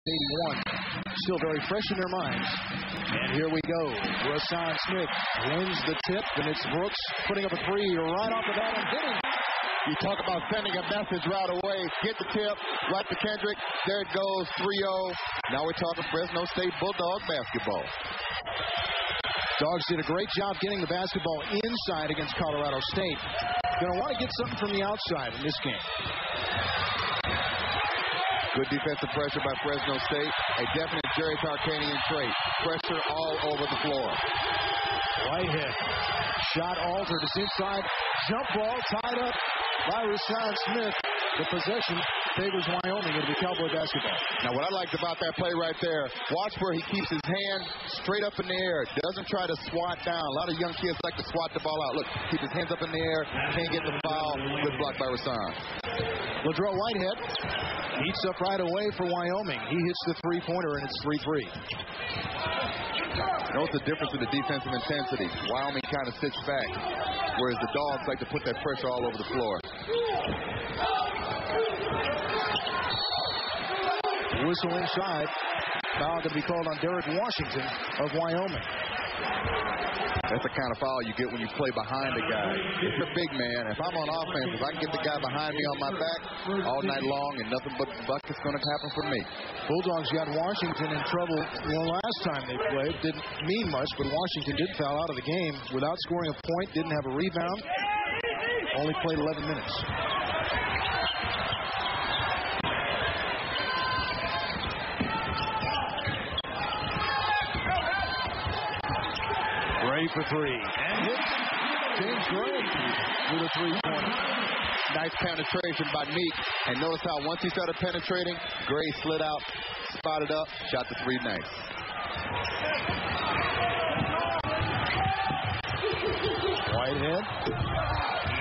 '81. Still very fresh in their minds. And here we go. Rasan Smith wins the tip, and it's Brooks putting up a three right off the bat and hitting. You talk about sending a message right away. Get the tip, right to Kendrick. There it goes, 3-0. Now we're talking Fresno State Bulldog basketball. Dogs did a great job getting the basketball inside against Colorado State. Going to want to get something from the outside in this game. Good defensive pressure by Fresno State. A definite Jerry Tarkanian trait. Pressure all over the floor. Whitehead. Shot altered. It's inside. Jump ball tied up by Rasan Smith. The possession favors Wyoming. It'll be Cowboy basketball. Now, what I liked about that play right there, watch where he keeps his hand straight up in the air. Doesn't try to swat down. A lot of young kids like to swat the ball out. Look, keep his hands up in the air. Can't get the foul. Good block by Rasan. Ladrell Whitehead heats up right away for Wyoming. He hits the three-pointer, and it's 3-3. Note the difference in the defensive intensity. Wyoming kind of sits back, whereas the Dogs like to put that pressure all over the floor. Whistle inside. Foul going to be called on Derek Washington of Wyoming. That's the kind of foul you get when you play behind a guy. If you're a big man, if I'm on offense, if I can get the guy behind me on my back all night long and nothing but buckets going to happen for me. Bulldogs got Washington in trouble last time they played. Didn't mean much, but Washington did foul out of the game without scoring a point, didn't have a rebound, only played 11 minutes. Gray for three. And hits James Gray with a three-pointer. Nice penetration by Meek. And notice how once he started penetrating, Gray slid out, spotted up, shot the three nice. Whitehead.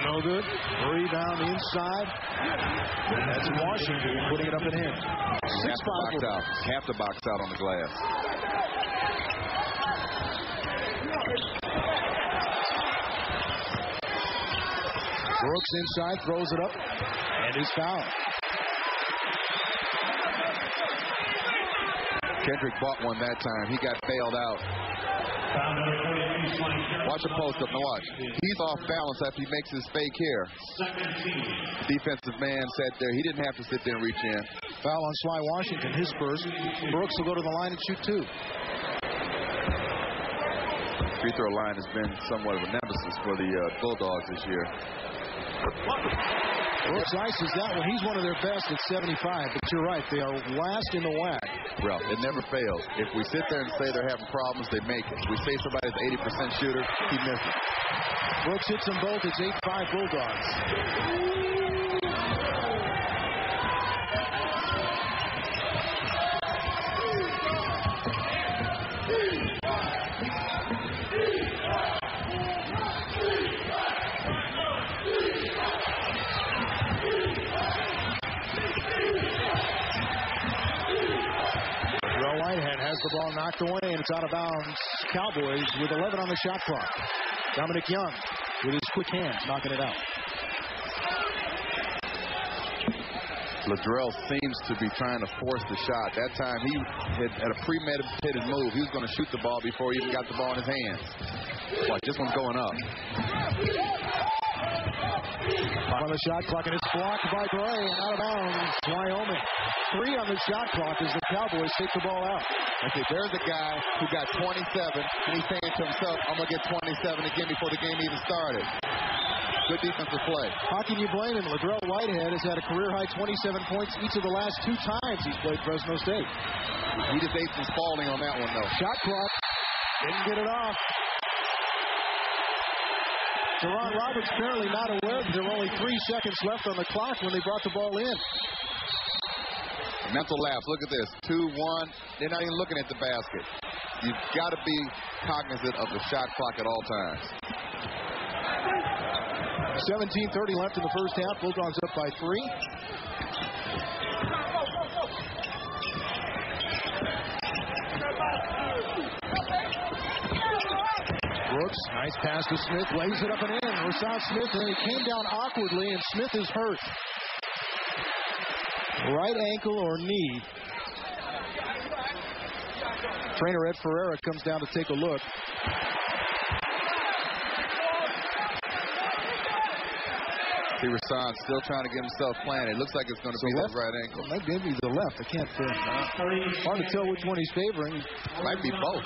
No good. Rebound inside. That's Washington putting it up and in. Half the box out on the glass. Brooks inside, throws it up, and is fouled. Kendrick bought one that time. He got bailed out. Watch a post-up. Now watch. He's off balance after he makes his fake here. Defensive man sat there. He didn't have to sit there and reach in. Foul on Sly Washington, his first. Brooks will go to the line and shoot two. Free throw line has been somewhat of a nemesis for the Bulldogs this year. Brooks ices that one. He's one of their best at 75, but you're right. They are last in the WAC. Well, it never fails. If we sit there and say they're having problems, they make it. If we say somebody's 80% shooter, he misses. Brooks hits them both. It's 8-5 Bulldogs. Whitehead has the ball knocked away, and it's out of bounds. Cowboys with 11 on the shot clock. Dominic Young with his quick hands knocking it out. Ladrell seems to be trying to force the shot. That time he had a premeditated move. He was going to shoot the ball before he even got the ball in his hands. Watch, this one's going up. On the shot clock, and it's blocked by Gray, and out of bounds. Wyoming. 3 on the shot clock as the Cowboys take the ball out. Okay, there's a guy who got 27, and he's saying to himself, I'm going to get 27 again before the game even started. Good defensive play. How can you blame him? Ladrell Whitehead has had a career-high 27 points each of the last 2 times he's played Fresno State. He just ate some Spalding on that one, though. Shot clock. Didn't get it off. Deron Roberts apparently not aware that there were only 3 seconds left on the clock when they brought the ball in. Mental lapse. Look at this. 2-1. They're not even looking at the basket. You've got to be cognizant of the shot clock at all times. 17:30 left in the first half. Bulldogs up by 3. Brooks, nice pass to Smith, lays it up and in. Rasan Smith, and he came down awkwardly, and Smith is hurt. Right ankle or knee. Trainer Ed Ferreira comes down to take a look. See Rasan still trying to get himself planted. It looks like it's going to be that right ankle. Maybe the left. I can't hard to tell which one he's favoring. Might be both.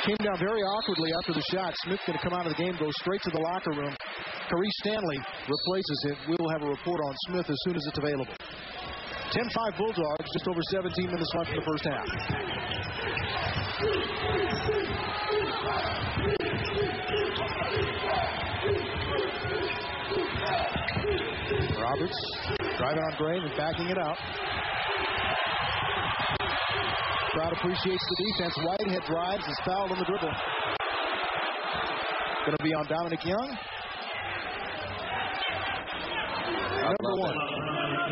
Came down very awkwardly after the shot. Smith going to come out of the game, go straight to the locker room. Carice Stanley replaces him. We'll have a report on Smith as soon as it's available. 10-5 Bulldogs, just over 17 minutes left in the first half. Roberts driving on Gray and backing it out. Crowd appreciates the defense. Whitehead drives, is fouled on the dribble. Going to be on Dominic Young. Number 1.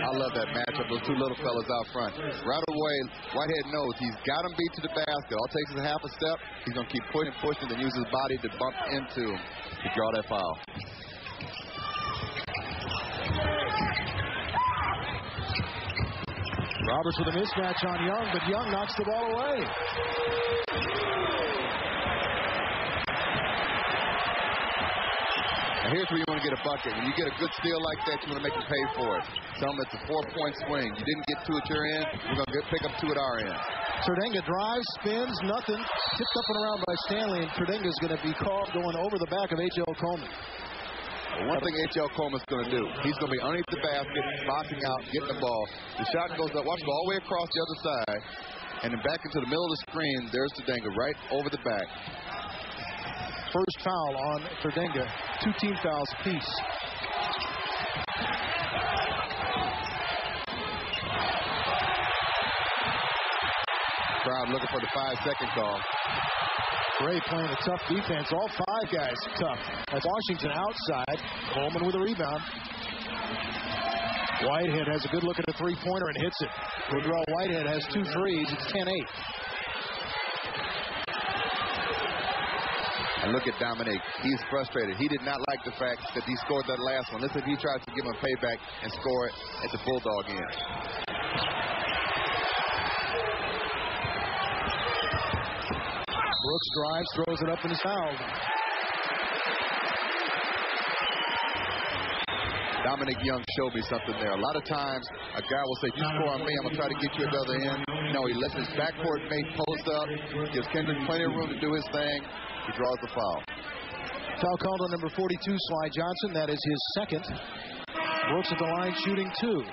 I love that matchup. Those two little fellas out front. Right away, Whitehead knows he's got him beat to the basket. All it takes is a half a step. He's going to keep pushing, then use his body to bump into him to draw that foul. Roberts with a mismatch on Young, but Young knocks the ball away. Now here's where you want to get a bucket. When you get a good steal like that, you want to make them pay for it. Tell them it's a 4-point swing. You didn't get 2 at your end, we're going to pick up 2 at our end. Terdenga drives, spins, nothing. Tipped up and around by Stanley, and Terdenga's going to be called going over the back of H.L. Coleman. Well, one thing H.L. Coleman's going to do, he's going to be underneath the basket, boxing out, getting the ball. The shot goes up, watch it go all the way across the other side, and then back into the middle of the screen. There's Terdenga right over the back. First foul on Terdenga. 2 team fouls apiece. Crowd looking for the 5-second call. Gray playing a tough defense. All 5 guys tough. That's Washington outside. Coleman with a rebound. Whitehead has a good look at the three-pointer and hits it. Woodrow Whitehead has 2 threes. It's 10-8. And look at Dominic. He's frustrated. He did not like the fact that he scored that last one. Listen, he tries to give him a payback and score it at the Bulldog end. Brooks drives, throws it up, and is fouled. Dominic Young showed me something there. A lot of times, a guy will say, "You score on me, I'm going to try to get you at the other end." No, he lets his backcourt mate post up, gives Kendrick plenty of room to do his thing. He draws the foul. Foul called on number 42, Sly Johnson. That is his second. Brooks at the line shooting 2.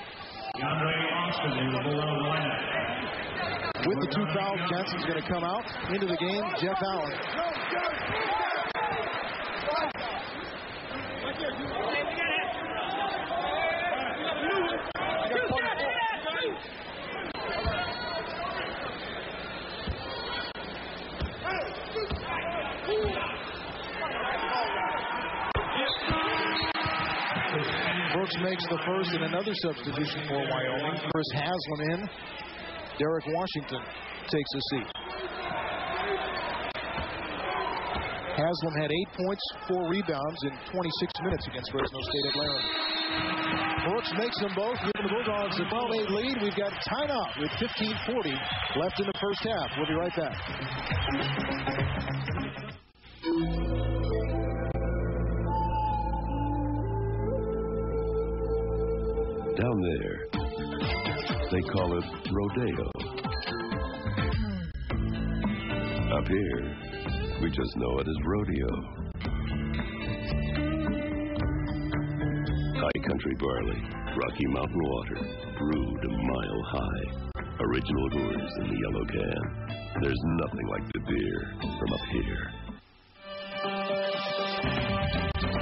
With the 2 fouls, Johnson's going to come out into the game. Jeff Allen. Brooks makes the first, and another substitution for Wyoming. Chris Haslam in. Derek Washington takes a seat. Haslam had 8 points, 4 rebounds in 26 minutes against Fresno State at Laramie. Brooks makes them both, giving the Bulldogs a 12-8 lead. We've got timeout with 15:40 left in the first half. We'll be right back. Down there, they call it rodeo. Up here, we just know it as rodeo. High country barley, Rocky Mountain water, brewed a mile high. Original Brewers in the yellow can. There's nothing like the beer from up here.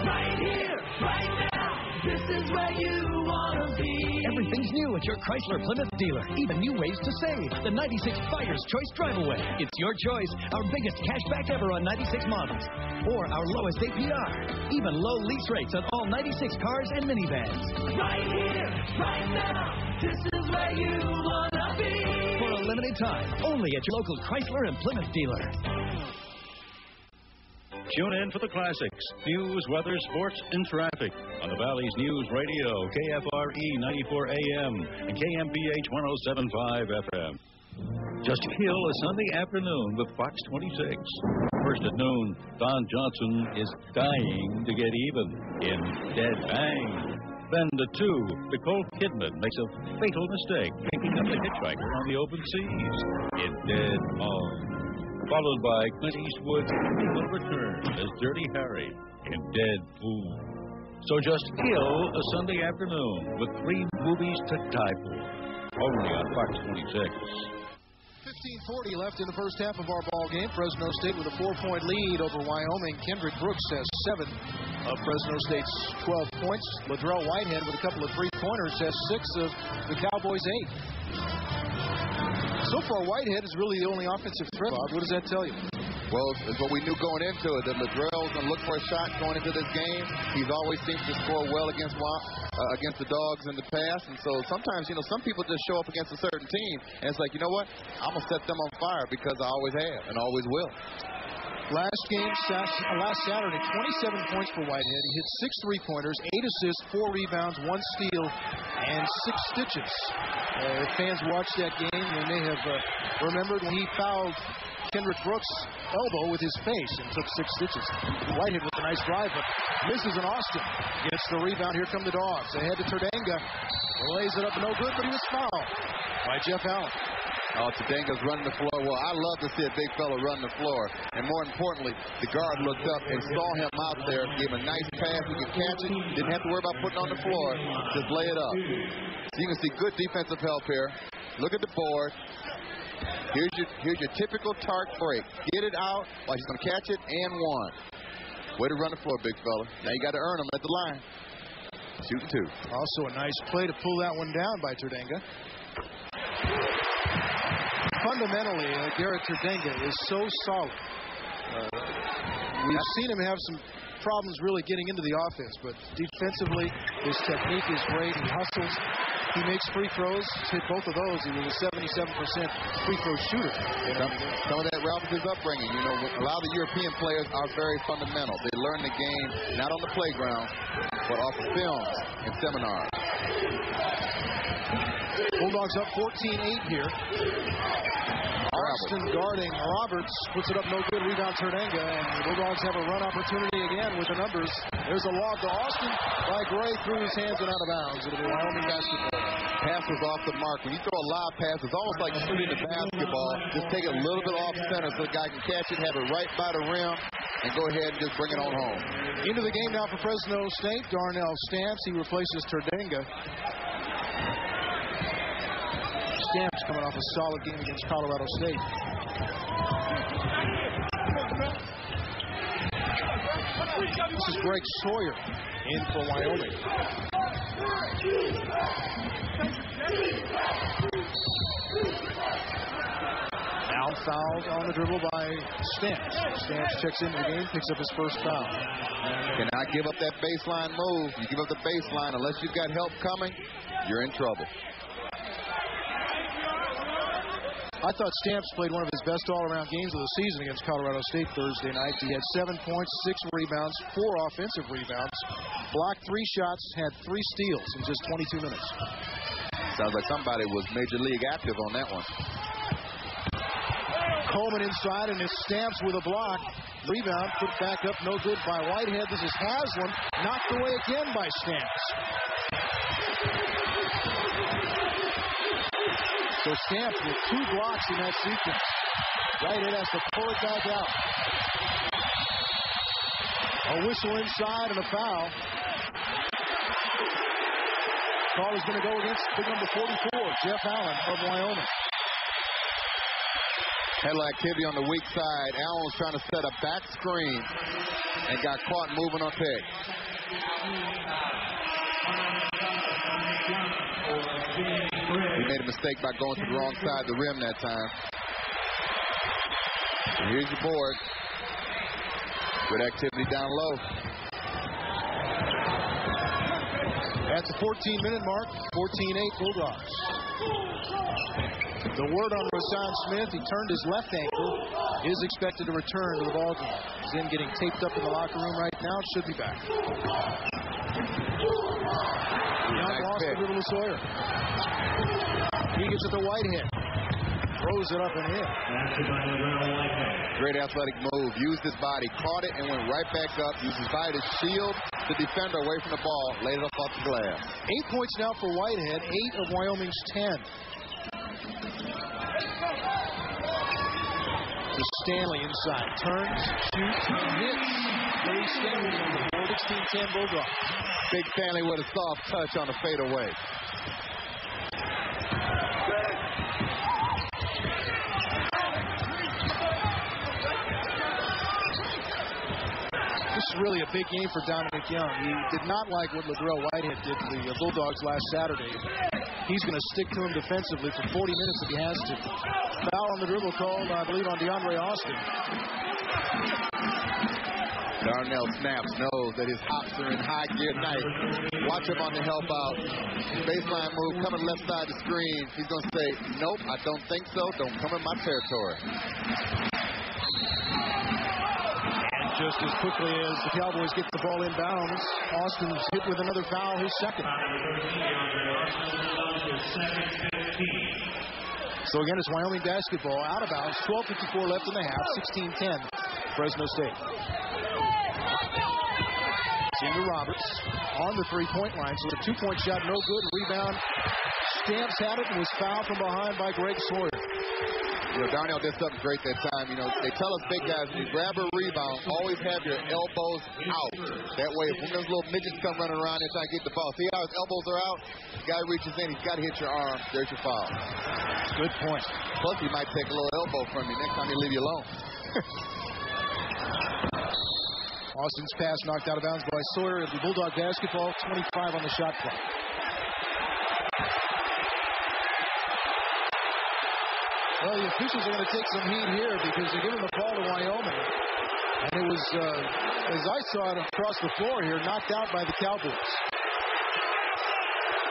Right here, right now, this is where you want to be. Everything's new at your Chrysler Plymouth dealer. Even new ways to save. The 96 Buyer's Choice Drive-Away. It's your choice. Our biggest cashback ever on 96 models. Or our lowest APR. Even low lease rates on all 96 cars and minivans. Right here, right now. This is where you want to be. For a limited time. Only at your local Chrysler and Plymouth dealer. Tune in for the classics, news, weather, sports, and traffic on the Valley's News Radio, KFRE 94 AM and KMPH 107.5 FM. Just kill a Sunday afternoon with Fox 26. First at noon, Don Johnson is dying to get even in Dead Bang. Then to 2, Nicole Kidman makes a fatal mistake picking up a hitchhiker on the open seas in Dead On. Followed by Clint Eastwood's He Will Return as Dirty Harry in Dead Fool. So just kill a Sunday afternoon with 3 movies to die for. Only on Fox 26. 15:40 left in the first half of our ball game. Fresno State with a 4-point lead over Wyoming. Kendrick Brooks has 7 of Fresno State's 12 points. Ladrell Whitehead with a couple of 3-pointers has 6 of the Cowboys' 8. So far, Whitehead is really the only offensive threat. Bob, what does that tell you? Well, it's what we knew going into it, that Ladrell's going to look for a shot going into this game. He's always seems to score well against the Dogs in the past. And so sometimes, some people just show up against a certain team, and it's like, you know what? I'm going to set them on fire because I always have and always will. Last Saturday, 27 points for Whitehead. He hit 6 3-pointers, 8 assists, 4 rebounds, 1 steal, and 6 stitches. If fans watched that game, they may have remembered when he fouled Kendrick Brooks' elbow with his face and took 6 stitches. Whitehead with a nice drive, but misses in Austin. Gets the rebound. Here come the Dogs. Ahead to Terdenga. Lays it up, no good, but he was fouled by Jeff Allen. Oh, Terdenga's running the floor. Well, I love to see a big fella run the floor. And more importantly, the guard looked up and saw him out there, gave him a nice pass. He could catch it. Didn't have to worry about putting it on the floor. Just lay it up. So you can see good defensive help here. Look at the board. Here's your typical Tark break. Get it out while he's going to catch it and 1. Way to run the floor, big fella. Now you got to earn them at the line. Shooting 2. Also a nice play to pull that one down by Terdenga. Fundamentally, Garrett Terdenga is so solid. We've seen him have some problems really getting into the offense, but defensively, his technique is great. He hustles. He makes free throws. He's hit both of those. He was a 77% free throw shooter. Some of that Ralph's upbringing. A lot of the European players are very fundamental. They learn the game not on the playground, but off of films and seminars. Bulldogs up 14-8 here. Austin guarding Roberts, puts it up, no good. Rebound Terdenga, and the Bulldogs have a run opportunity again with the numbers. There's a lob to Austin by Gray, through his hands and out of bounds. It'll be Wyoming basketball. Pass was off the mark. When you throw a lob pass, it's almost like shooting the basketball. Just take it a little bit off center so the guy can catch it, have it right by the rim, and go ahead and just bring it on home. Into the game now for Fresno State. Darnell Stamps, he replaces Terdenga. Stamps coming off a solid game against Colorado State. This is Greg Sawyer in for Wyoming. Now fouled on the dribble by Stamps. Stamps checks into the game, picks up his first foul. Cannot give up that baseline move. You give up the baseline, unless you've got help coming, you're in trouble. I thought Stamps played one of his best all-around games of the season against Colorado State Thursday night. He had 7 points, 6 rebounds, 4 offensive rebounds, blocked 3 shots, had 3 steals in just 22 minutes. Sounds like somebody was major league active on that one. Coleman inside, and it's Stamps with a block. Rebound, put back up, no good by Whitehead. This is Haslam, knocked away again by Stamps. So Stamps with 2 blocks in that sequence. Whitehead has to pull it back out. A whistle inside and a foul. Call is going to go against big number 44, Jeff Allen of Wyoming. Had a little activity on the weak side. Allen was trying to set a back screen and got caught moving on pick. He made a mistake by going to the wrong side of the rim that time. And here's your board. Good activity down low. At the 14-minute mark, 14-8 Bulldogs. The word on Rasan Smith, he turned his left ankle, is expected to return to the ballgame. He's in getting taped up in the locker room right now. Should be back. Young lost the dribble to Sawyer. He gets it to Whitehead. throws it up and in. Great athletic move. Used his body, caught it, and went right back up. Used his body to shield the defender away from the ball. Laid it up off the glass. 8 points now for Whitehead. 8 of Wyoming's 10. To Stanley inside. Turns, shoots, and hits. Larry Stanley on the board. 16-10 Bulldogs. Big Stanley with a soft touch on the fadeaway. This is really a big game for Dominic Young. He did not like what LaGrell Whitehead did to the Bulldogs last Saturday. He's going to stick to him defensively for 40 minutes if he has to. Foul on the dribble called, I believe, on DeAndre Austin. Darnell Snaps knows that his hops are in high gear tonight. Watch him on the help out. Baseline move, coming left side of the screen. He's going to say, nope, I don't think so. Don't come in my territory. And just as quickly as the Cowboys get the ball inbounds, Austin's hit with another foul, his second. So again, it's Wyoming basketball out of bounds. 12:54 left in the half. 16-10 Fresno State. Into Roberts on the three-point line. So the two-point shot, no good. Rebound. Stamps had it and was fouled from behind by Greg Sawyer. You know, Darnell did something great that time. You know, they tell us big guys, when you grab a rebound, always have your elbows out. That way, if one of those little midgets come running around and try to get the ball, see how his elbows are out? The guy reaches in, he's got to hit your arm. There's your foul. Good point. Plus, he might take a little elbow from you next time he leave you alone. Austin's pass knocked out of bounds by Sawyer. It'll be Bulldog basketball, 25 on the shot clock. Well, the officials are going to take some heat here because they're giving the ball to Wyoming. And it was, as I saw it across the floor here, knocked out by the Cowboys.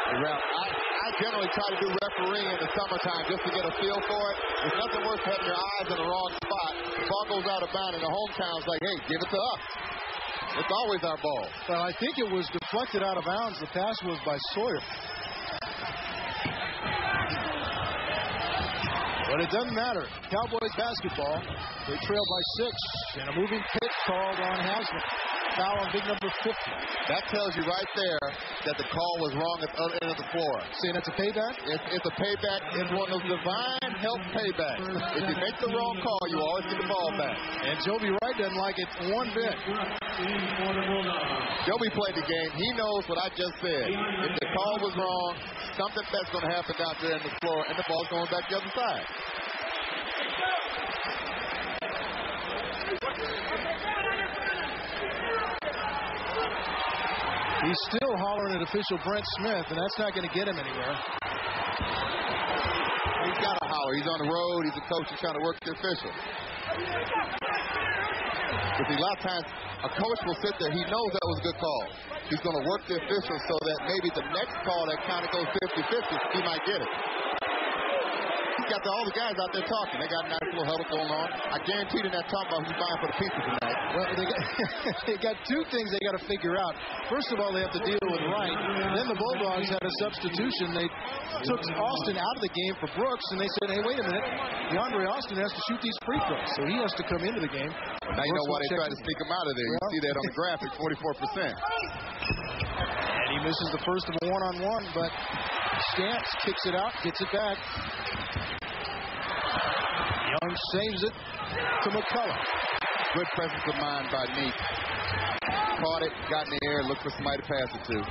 I generally try to do refereeing in the summertime just to get a feel for it. There's nothing worse than having your eyes in the wrong spot. The ball goes out of bounds, and the hometown's like, hey, give it to us. It's always our ball. Well, I think it was deflected out of bounds. The pass was by Sawyer. But it doesn't matter. Cowboys basketball, they trail by 6. And a moving pick called on Haslam. Foul on big number 50. That tells you right there that the call was wrong at the other end of the floor. Saying it's a payback? It's a payback. It's one of those divine help paybacks. If you make the wrong call, you always get the ball back. And Joby Wright doesn't like it one bit. Joby played the game. He knows what I just said. If the call was wrong, something bad's going to happen down there on the floor, and the ball's going back the other side. He's still hollering at official Brent Smith, and that's not going to get him anywhere. He's got to holler. He's on the road. He's a coach. He's trying to work the official. But see, a lot of times, a coach will sit there. He knows that was a good call. He's going to work the official so that maybe the next call that kind of goes 50-50, he might get it. He's got all the guys out there talking. They got a nice little huddle going on. I guarantee they're not talking about who's buying for the pizza tonight. Well, they got two things they got to figure out. First of all, they have to deal with Wright. Then the Bulldogs had a substitution. They took Austin out of the game for Brooks, and they said, hey, wait a minute. DeAndre Austin has to shoot these free throws, so he has to come into the game. Now you know why they tried to sneak him out of there. You see that on the graphic, 44%. And he misses the first of a one-on-one, but Stamps kicks it out, gets it back. Young saves it to McCullough. Good presence of mind by Neek. Caught it, got in the air, looked for somebody to pass it to.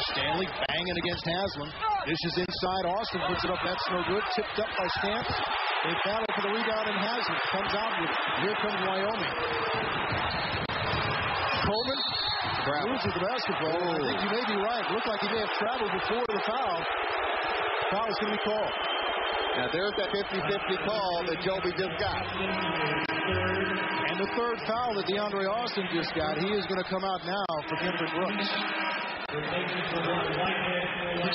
Stanley banging against Haslam. Dishes inside. Austin puts it up. That's no good. Tipped up by Stamps. They battle for the rebound, and Haslam comes out with it. Here comes Wyoming. Coleman loses the basketball. I think you may be right. Looked like he may have traveled before the foul. Foul's going to be called. Now, there's that 50-50 call that Joby just got. And the third foul that DeAndre Austin just got, he is going to come out now for Denver Brooks. Put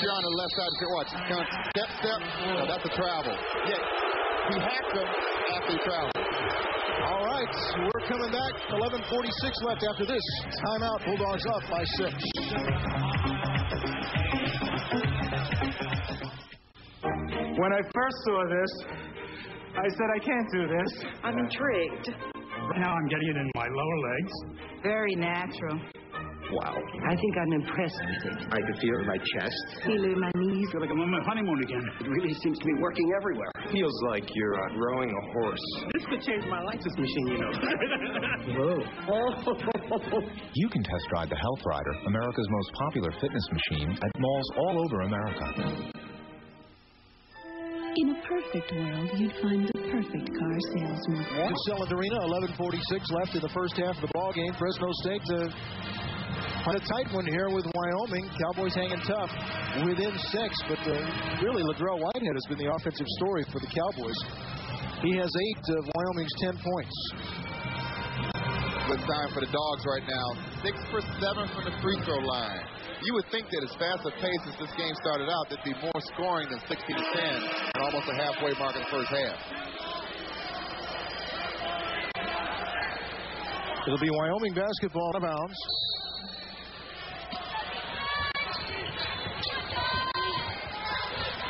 you on the left side. Watch. Step. No, that's a travel. Yeah, he hacked him after he traveled. All right, we're coming back. 11:46 left after this. Timeout. Bulldogs up by 6. When I first saw this, I said, I can't do this. I'm intrigued. Now I'm getting it in my lower legs. Very natural. Wow. I think I'm impressed with it. I can feel it in my chest. Feel it in my knees. I feel like I'm on my honeymoon again. It really seems to be working everywhere. Feels like you're rowing a horse. This could change my life, this machine, you know. Whoa. You can test drive the Health Rider, America's most popular fitness machine, at malls all over America. In a perfect world, you'd find the perfect car salesman. Selland Arena, 11:46 left in the first half of the ball game. Fresno State on a tight one here with Wyoming. Cowboys hanging tough within 6, but really Ladrell Whitehead has been the offensive story for the Cowboys. He has 8 of Wyoming's 10 points. Good time for the Dogs right now. 6 for 7 from the free throw line. You would think that as fast a pace as this game started out, there'd be more scoring than 60 to 10 and almost a halfway mark in the first half. It'll be Wyoming basketball out of bounds.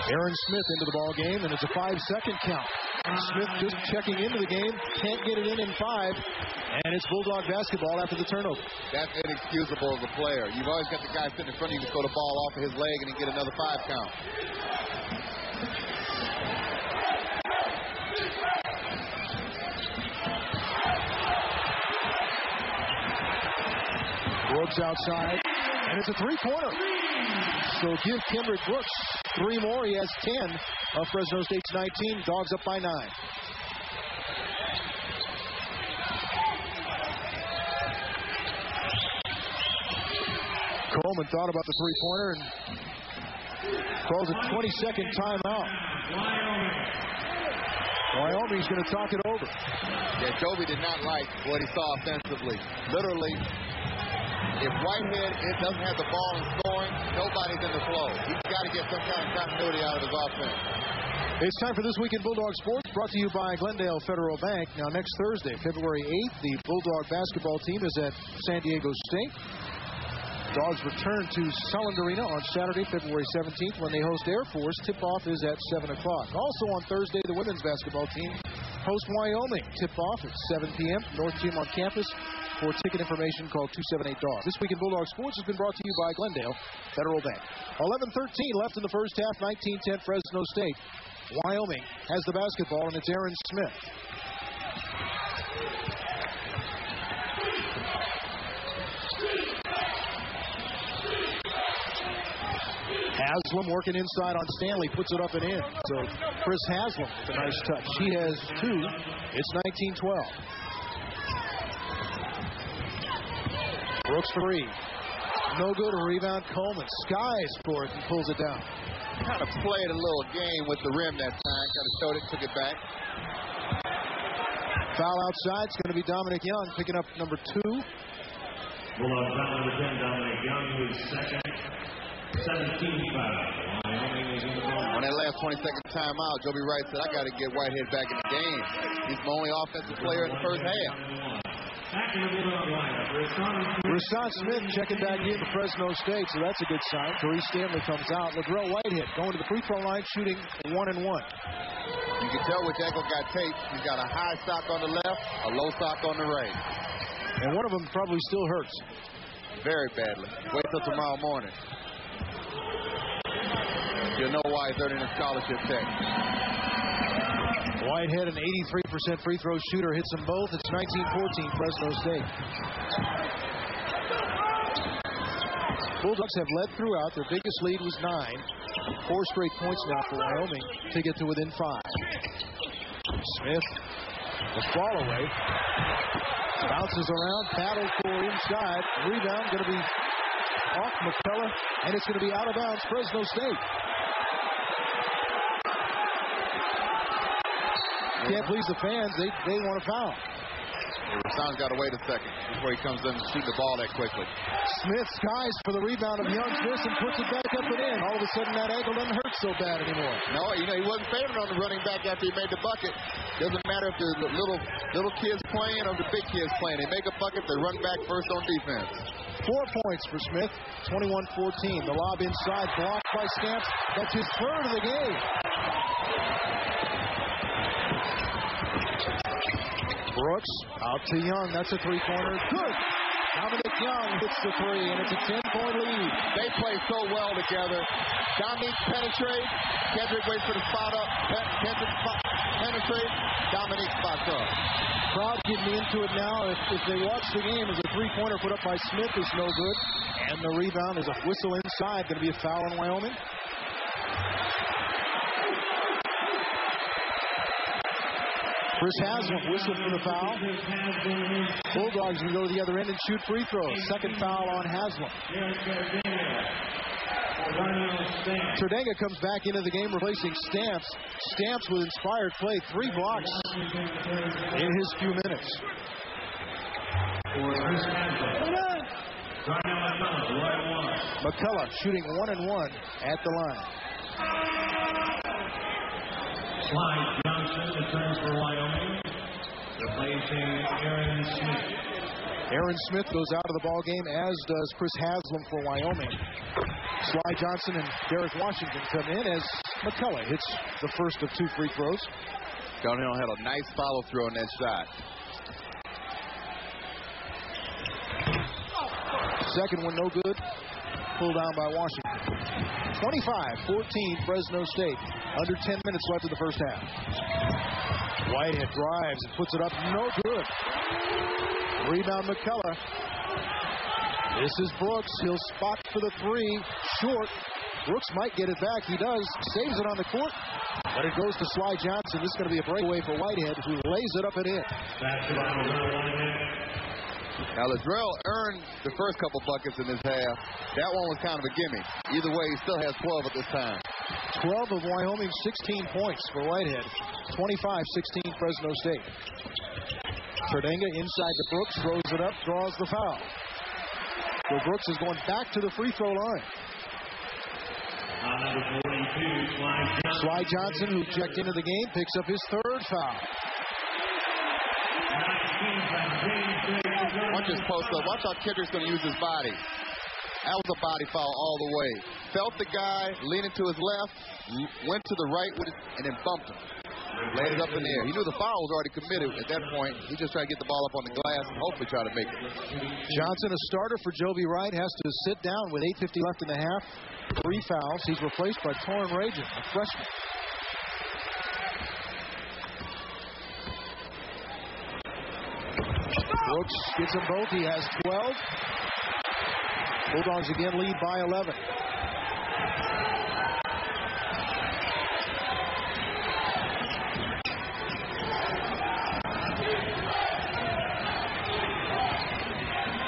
Aaron Smith into the ball game, and it's a 5-second count. Smith just checking into the game, can't get it in 5, and it's Bulldog basketball after the turnover. That's inexcusable as a player. You've always got the guy sitting in front of you to throw the ball off of his leg and then get another 5 count. Brooks outside, and it's a 3-pointer. So give Kendrick Brooks 3 more. He has 10 of Fresno State's 19. Dogs up by 9. Coleman thought about the 3-pointer and calls a 20-second timeout. Wyoming's going to talk it over. Yeah, Joby did not like what he saw offensively. Literally, if Whitehead doesn't have the ball and scoring, nobody's in the flow. He's got to get some kind of continuity out of his offense. It's time for This Week in Bulldog Sports, brought to you by Glendale Federal Bank. Now, next Thursday, February 8th, the Bulldog basketball team is at San Diego State. Dogs return to Selland Arena on Saturday, February 17th, when they host Air Force. Tip-off is at 7 o'clock. Also on Thursday, the women's basketball team hosts Wyoming. Tip-off at 7 p.m. North Gym on campus. For ticket information, call 278-DOG. This Week in Bulldog Sports has been brought to you by Glendale Federal Bank. 11:13 left in the first half, 19-10 Fresno State. Wyoming has the basketball, and it's Aaron Smith. Haslam working inside on Stanley, puts it up and in. So Chris Haslam with a nice touch. He has 2. It's 19-12. Brooks for 3. No good. A rebound. Coleman skies for it and pulls it down. Kind of played a little game with the rim that time. Kind of showed it, took it back. Foul outside. It's going to be Dominic Young picking up number 2. Bulldog foul number 10, Dominic Young, who is second. 17 foul. Wyoming is in the ball. On that last 20-second timeout, Joby Wright said, I got to get Whitehead back in the game. He's my only offensive player in the first half. Rashawn Smith checking back in for Fresno State, so that's a good sign. Therese Stanley comes out. Ladrell Whitehead going to the free throw line, shooting 1-1. You can tell which ankle got taped. He's got a high sock on the left, a low sock on the right. And one of them probably still hurts. Very badly. Wait till tomorrow morning. You'll know why he's earning a scholarship check. Whitehead, an 83% free throw shooter, hits them both. It's 19-14 Fresno State. Bulldogs have led throughout. Their biggest lead was 9. 4 straight points now for Wyoming to get to within 5. Smith, the fall away. Bounces around, paddles for inside. Rebound going to be off McCullough, and it's going to be out of bounds, Fresno State. Can't please the fans. They want a foul. Rashawn's got to wait a second before he comes in and shoot the ball that quickly. Smith skies for the rebound of Young Smith and puts it back up and in. All of a sudden, that ankle doesn't hurt so bad anymore. No, he wasn't favored on the running back after he made the bucket. Doesn't matter if the little kids playing or the big kids playing. They make a bucket, they run back first on defense. 4 points for Smith, 21-14. The lob inside, blocked by Stamps. That's his 3rd of the game. Brooks out to Young. That's a three-pointer. Good. Dominic Young hits the three, and it's a 10-point lead. They play so well together. Dominic penetrates. Kendrick waits for the spot up. Kendrick penetrates. Dominic spots up. Crowd getting into it now. If they watch the game, as a three-pointer put up by Smith is no good. And the rebound is a whistle inside. Going to be a foul on Wyoming. Chris Haslam whistled for the foul. Bulldogs can go to the other end and shoot free throws. Second foul on Haslam. Terdenga comes back into the game replacing Stamps. Stamps with inspired play. 3 blocks in his few minutes. McCullough shooting 1 and 1 at the line. Clyde Johnson returns for Wyoming, replacing Aaron Smith. Aaron Smith goes out of the ball game, as does Chris Haslam for Wyoming. Sly Johnson and Derek Washington come in as McCullough hits the first of 2 free throws. Downhill had a nice follow-through on that shot. Second one no good. Pulled down by Washington. 25-14 Fresno State. Under 10 minutes left in the first half. Whitehead drives and puts it up. No good. Rebound McCullough. This is Brooks. He'll spot for the 3. Short. Brooks might get it back. He does. Saves it on the court. But it goes to Sly Johnson. This is going to be a breakaway for Whitehead, who lays it up and in. Now, Lazdrell earned the first couple buckets in this half. That one was kind of a gimme. Either way, he still has 12 at this time. 12 of Wyoming's 16 points for Whitehead. 25-16 Fresno State. Terdenga inside to Brooks, throws it up, draws the foul. So Brooks is going back to the free throw line. Number 42, Sly Johnson, who checked into the game, picks up his 3rd foul. Watch his post up. Watch how Kendrick's going to use his body. That was a body foul all the way. Felt the guy, leaning to his left, went to the right with it, and then bumped him. Laid it up in the air. He knew the foul was already committed at that point. He just tried to get the ball up on the glass and hopefully try to make it. Johnson, a starter for Joby Wright, has to sit down with 8:50 left in the half. 3 fouls. He's replaced by Torrin Rajan, a freshman. Brooks gets them both. He has 12. Bulldogs again lead by 11.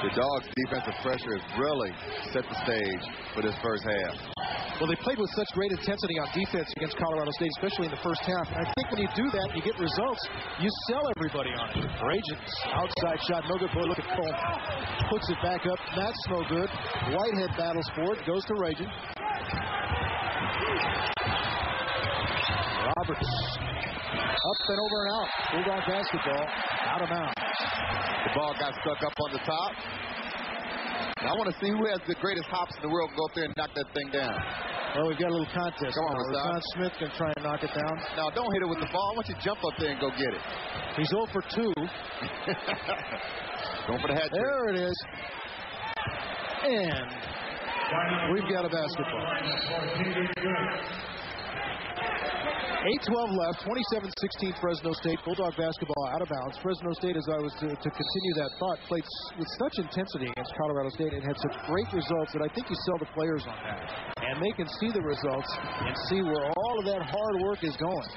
The Dogs' defensive pressure has really set the stage for this first half. Well, they played with such great intensity on defense against Colorado State, especially in the first half. And I think when you do that, you get results. You sell everybody on it. Rajan's outside shot, no good. Boy, look at Cole. Puts it back up. That's no good. Whitehead battles for it. Goes to Rajan. Roberts. Up and over and out. Bulldog basketball. Out of bounds. The ball got stuck up on the top. Now I want to see who has the greatest hops in the world go up there and knock that thing down. Well, we've got a little contest. Come on, Rashawn Smith can try and knock it down. Now, don't hit it with the ball. I want you to jump up there and go get it. He's 0 for 2. Going for the hat trick. There it is. And we've got a basketball. 8:12 left, 27-16 Fresno State. Bulldog basketball out of bounds. Fresno State, as I was to continue that thought, played with such intensity against Colorado State and had such great results that I think you sell the players on that. And they can see the results and see where all of that hard work is going.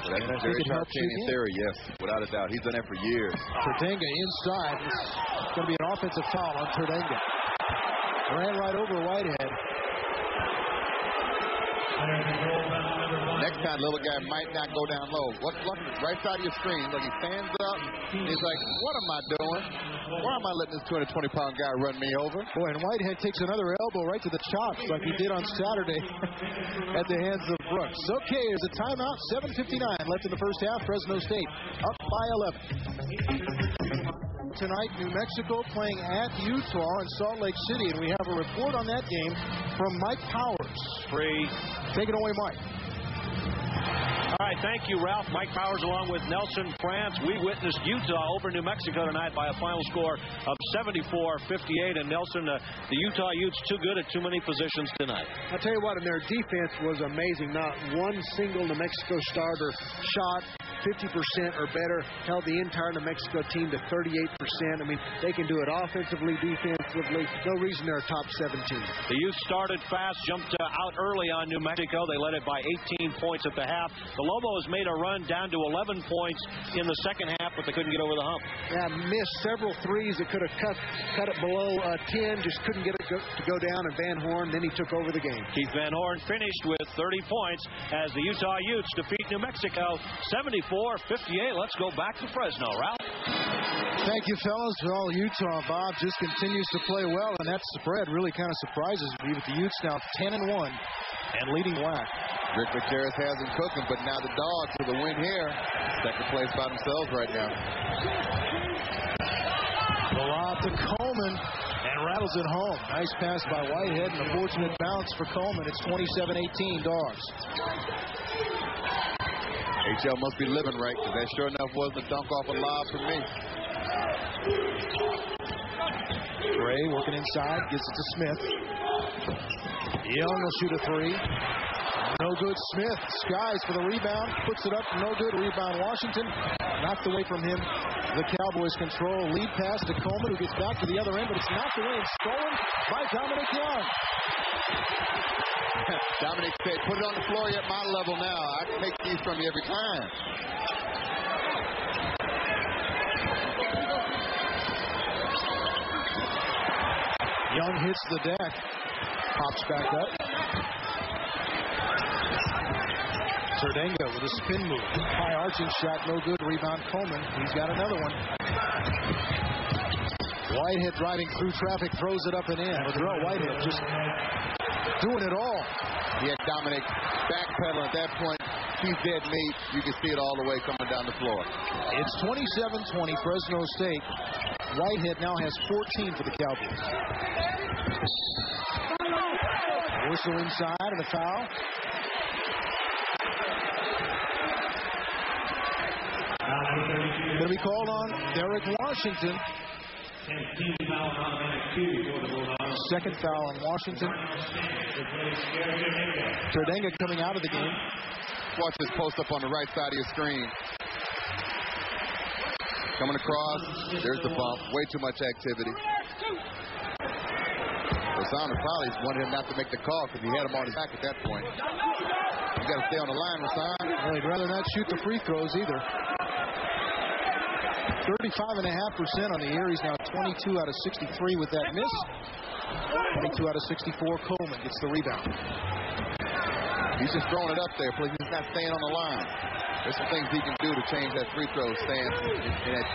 Well, that's a very Tarkanian theory, yes, without a doubt. He's done that for years. Terdenga inside. It's going to be an offensive foul on Terdenga. Ran right over Whitehead. Next time, little guy might not go down low. Look, right side of your screen. Look, he stands up. He's like, what am I doing? Why am I letting this 220-pound guy run me over? Boy, and Whitehead takes another elbow right to the chops like he did on Saturday at the hands of Brooks. Okay, there's a timeout. 7:59 left in the first half. Fresno State up by 11. Tonight, New Mexico playing at Utah in Salt Lake City, and we have a report on that game from Mike Powers. Take it away, Mike. All right, thank you, Ralph. Mike Powers along with Nelson France. We witnessed Utah over New Mexico tonight by a final score of 74-58. And Nelson, the Utah Utes too good at too many positions tonight. I'll tell you what, and their defense was amazing. Not one single New Mexico starter shot 50% or better, held the entire New Mexico team to 38%. I mean, they can do it offensively, defensively. No reason they're a top 7 team. The Utes started fast, jumped out early on New Mexico. They led it by 18 points at the half. The Lobos made a run down to 11 points in the second half, but they couldn't get over the hump. Yeah, missed several threes that could have cut it below 10, just couldn't get it to go down, and Van Horn, then he took over the game. Keith Van Horn finished with 30 points as the Utah Utes defeat New Mexico 74-58. Let's go back to Fresno. Ralph? Thank you, fellas. Well, Utah, Bob, just continues to play well, and that spread really kind of surprises me with the Utes now 10-1 and leading WAC. Rick Gutierrez has him cooking, but now the Dogs with a win here. Second place by themselves right now. The lob to Coleman and rattles it home. Nice pass by Whitehead and a fortunate bounce for Coleman. It's 27-18 Dogs. HL must be living right, because that sure enough wasn't a dunk off a lob for me. Gray working inside, gives it to Smith. Young will shoot a three. No good. Smith skies for the rebound, puts it up, no good. Rebound Washington, knocked away from him. The Cowboys control. Lead pass to Coleman, who gets back to the other end, but it's knocked away and stolen by Dominic Young. Dominic said, put it on the floor at my level now. I can take these from you every time. Young hits the deck. Pops back up. Cerdenga with a spin move. High arching shot, no good. Rebound Coleman. He's got another one. Whitehead driving through traffic, throws it up and in. Latrell Whitehead just doing it all. He had Dominic backpedaling at that point. He's dead meat. You can see it all the way coming down the floor. It's 27-20 Fresno State. Whitehead now has 14 for the Cowboys. Whistle inside and a foul. Going to be called on Derek Washington. Second foul on Washington. Cerdenga coming out of the game. Watch this post up on the right side of your screen. Coming across. There's the bump. Way too much activity. Rasan probably wanted him not to make the call because he had him on his back at that point. You got to stay on the line, Rasan. Well, he'd rather not shoot the free throws either. 35.5% on the year. He's now 22 out of 63 with that miss. 22 out of 64. Coleman gets the rebound. He's just throwing it up there, please. He's not staying on the line. There's some things he can do to change that free throw stance in that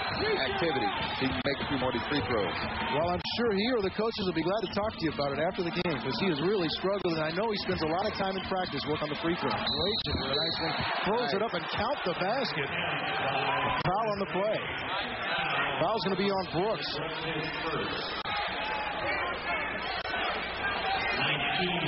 activity. He can make a few more of these free throws. Well, I'm sure he or the coaches will be glad to talk to you about it after the game, because he has really struggled, and I know he spends a lot of time in practice working on the free throw. Raging for a nice one. Throws it up and count the basket. Foul on the play. Foul's going to be on Brooks.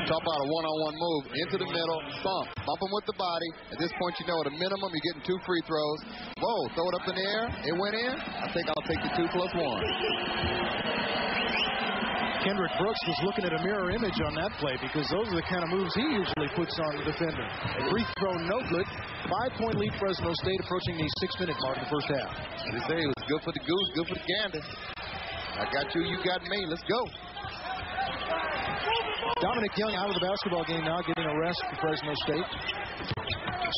Talk about a one-on-one move into the middle, bump him with the body. At this point, you know at a minimum you're getting 2 free throws. Whoa, throw it up in the air. It went in. I think I'll take the 2 plus 1. Kendrick Brooks was looking at a mirror image on that play, because those are the kind of moves he usually puts on the defender. A free throw, no good. 5-point lead Fresno State approaching the 6-minute mark in the first half. They say it was good for the goose, good for the gander. I got you, you got me. Let's go. Dominic Young out of the basketball game now, getting a rest for Fresno State.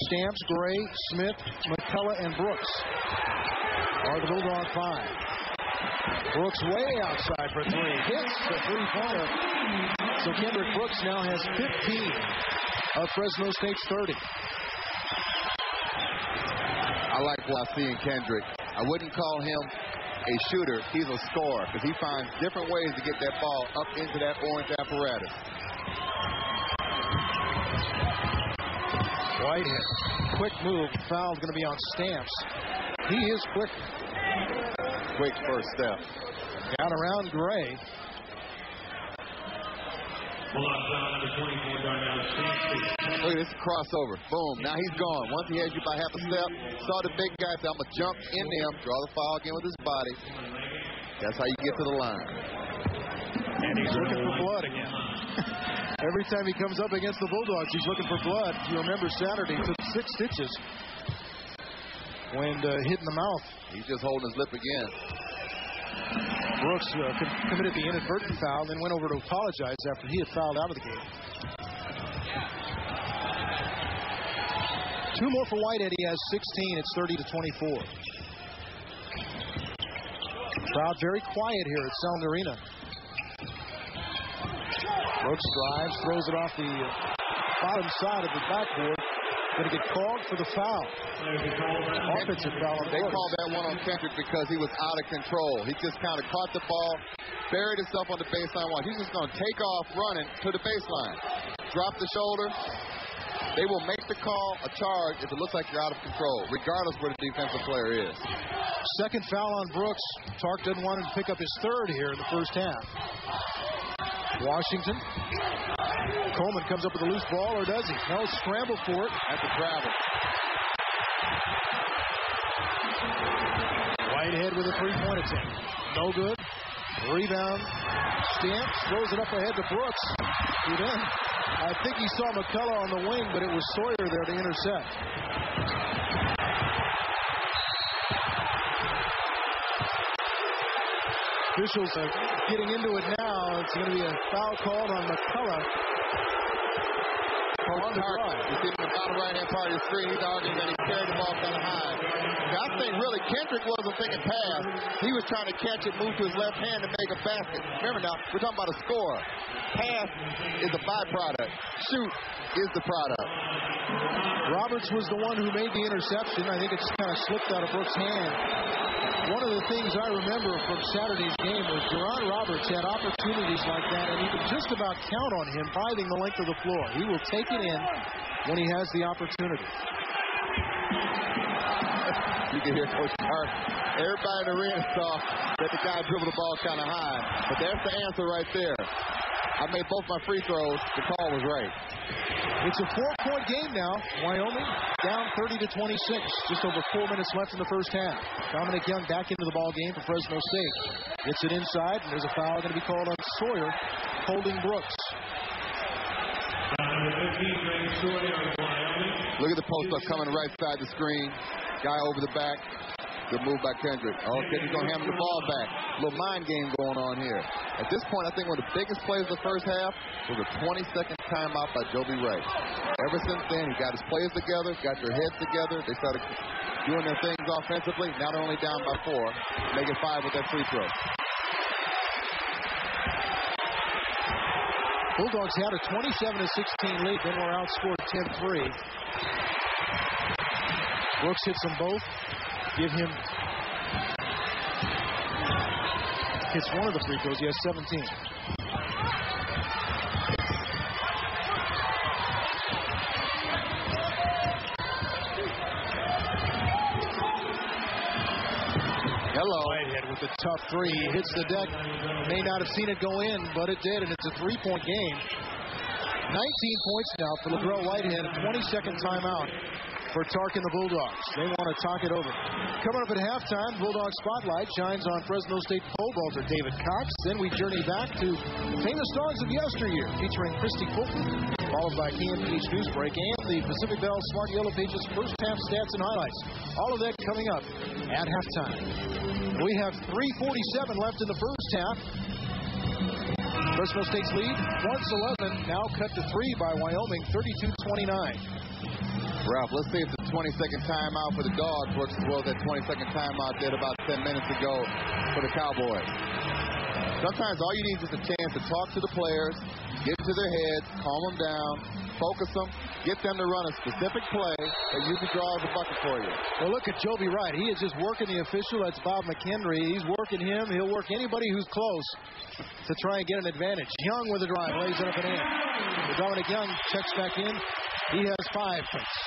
Stamps, Gray, Smith, McCullough, and Brooks are the Bulldog 5. Brooks way outside for 3. Hits the three-pointer. So Kendrick Brooks now has 15 of Fresno State's 30. I like what I see in Kendrick. I wouldn't call him a shooter. He's a scorer, because he finds different ways to get that ball up into that orange apparatus. Whitehead, quick move. Foul's going to be on Stamps. He is quick. Quick first step. Down around Gray. Look at this crossover. Boom. Now he's gone. Once he has you by half a step, saw the big guy, said, I'm going to jump in him, draw the foul again with his body. That's how you get to the line. And he's looking for blood again. Every time he comes up against the Bulldogs, he's looking for blood. You remember Saturday, he took 6 stitches when hit in the mouth. He's just holding his lip again. Brooks committed the inadvertent foul, then went over to apologize after he had fouled out of the game. 2 more for Whitehead. He has 16. It's 30-24. Crowd very quiet here at Sound Arena. Brooks drives, throws it off the bottom side of the backboard. Going to get called for the foul. Offensive foul on They called that one on Kendrick because he was out of control. He just kind of caught the ball, buried himself on the baseline wall. He's just going to take off running to the baseline. Drop the shoulder. They will make the call a charge if it looks like you're out of control, regardless where the defensive player is. Second foul on Brooks. Tark doesn't want him to pick up his third here in the first half. Washington. Coleman comes up with a loose ball, or does he? No, scramble for it. That's a travel. Whitehead with a three-point attempt. No good. Rebound. Stamps. Throws it up ahead to Brooks. He then, I think he saw McCullough on the wing, but it was Sawyer there to intercept. Officials are getting into it now. It's going to be a foul called on McCullough. On the drive. You see him in the bottom right-hand part of the screen. He's arguing that he carried the ball kind of high. I think really Kendrick wasn't thinking pass. He was trying to catch it, move to his left hand, and make a basket. Remember now, we're talking about a score. Pass is a byproduct. Shoot is the product. Roberts was the one who made the interception. I think it's kind of slipped out of Brooks' hand. One of the things I remember from Saturday's game was Jerron Roberts had opportunities like that, and you can just about count on him driving the length of the floor. He will take it in when he has the opportunity. You can hear Coach Tark. Everybody in the arena saw that the guy dribbled the ball kind of high, but that's the answer right there. I made both my free throws. The call was right. It's a 4-point game now. Wyoming down 30-26. Just over 4 minutes left in the first half. Dominic Young back into the ball game for Fresno State. Gets it inside, and there's a foul going to be called on Sawyer, holding Brooks. Look at the post-up coming right side the screen. Guy over the back. Good move by Kendrick. Oh, Kendrick's going to hammer the ball back. A little mind game going on here. At this point, I think one of the biggest plays of the first half was a 20-second timeout by Joby Wright. Ever since then, he got his players together, got their heads together. They started doing their things offensively. Now they're only down by 4. Make it 5 with that free throw. Bulldogs had a 27-16 lead, then were outscored 10-3. Brooks hits them both. Give him hits one of the free throws. He has 17. Hello. Whitehead with a tough three. He hits the deck. May not have seen it go in, but it did, and it's a 3-point game. 19 points now for LaGrell Whitehead. A 20-second timeout for Tark and the Bulldogs. They want to talk it over. Coming up at halftime, Bulldog Spotlight shines on Fresno State pole vaulter David Cox. Then we journey back to famous stars of yesteryear, featuring Christy Fulton, followed by KMPH Newsbreak and the Pacific Bell Smart Yellow Pages first half stats and highlights. All of that coming up at halftime. We have 3:47 left in the first half. Fresno State's lead, once 11, now cut to 3 by Wyoming, 32-29. Ralph, let's see if the 20-second timeout for the Dogs works as well as that 20-second timeout did about 10 minutes ago for the Cowboys. Sometimes all you need is just a chance to talk to the players, get into their heads, calm them down, focus them, get them to run a specific play that usually draws a bucket for you. Well, look at Joby Wright. He is just working the official. That's Bob McHenry. He's working him. He'll work anybody who's close to try and get an advantage. Young with a drive, lays it up and in. Dominic Young checks back in. He has 5 points.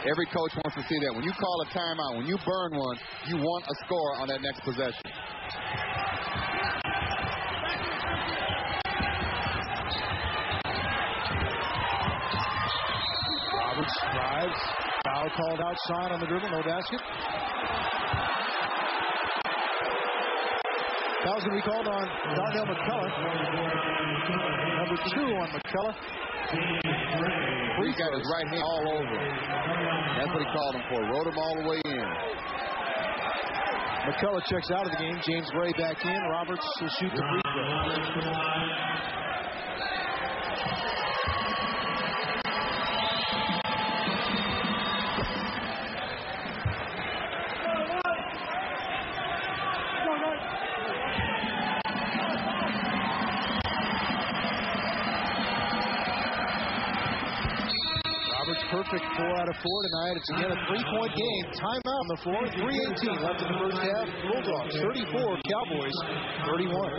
Every coach wants to see that. When you call a timeout, when you burn one, you want a score on that next possession. drives. Foul called outside on the dribble. No basket. Foul's going to be called on Darnell McCullough. Number 2 on McCullough. He got his right hand all over him. That's what he called him for. Rode him all the way in. McCullough checks out of the game. James Gray back in. Roberts will shoot the free throw. Perfect 4 out of 4 tonight. It's again a 3-point game. Timeout on the floor. 3:18 left in the first half. Bulldogs 34, Cowboys 31.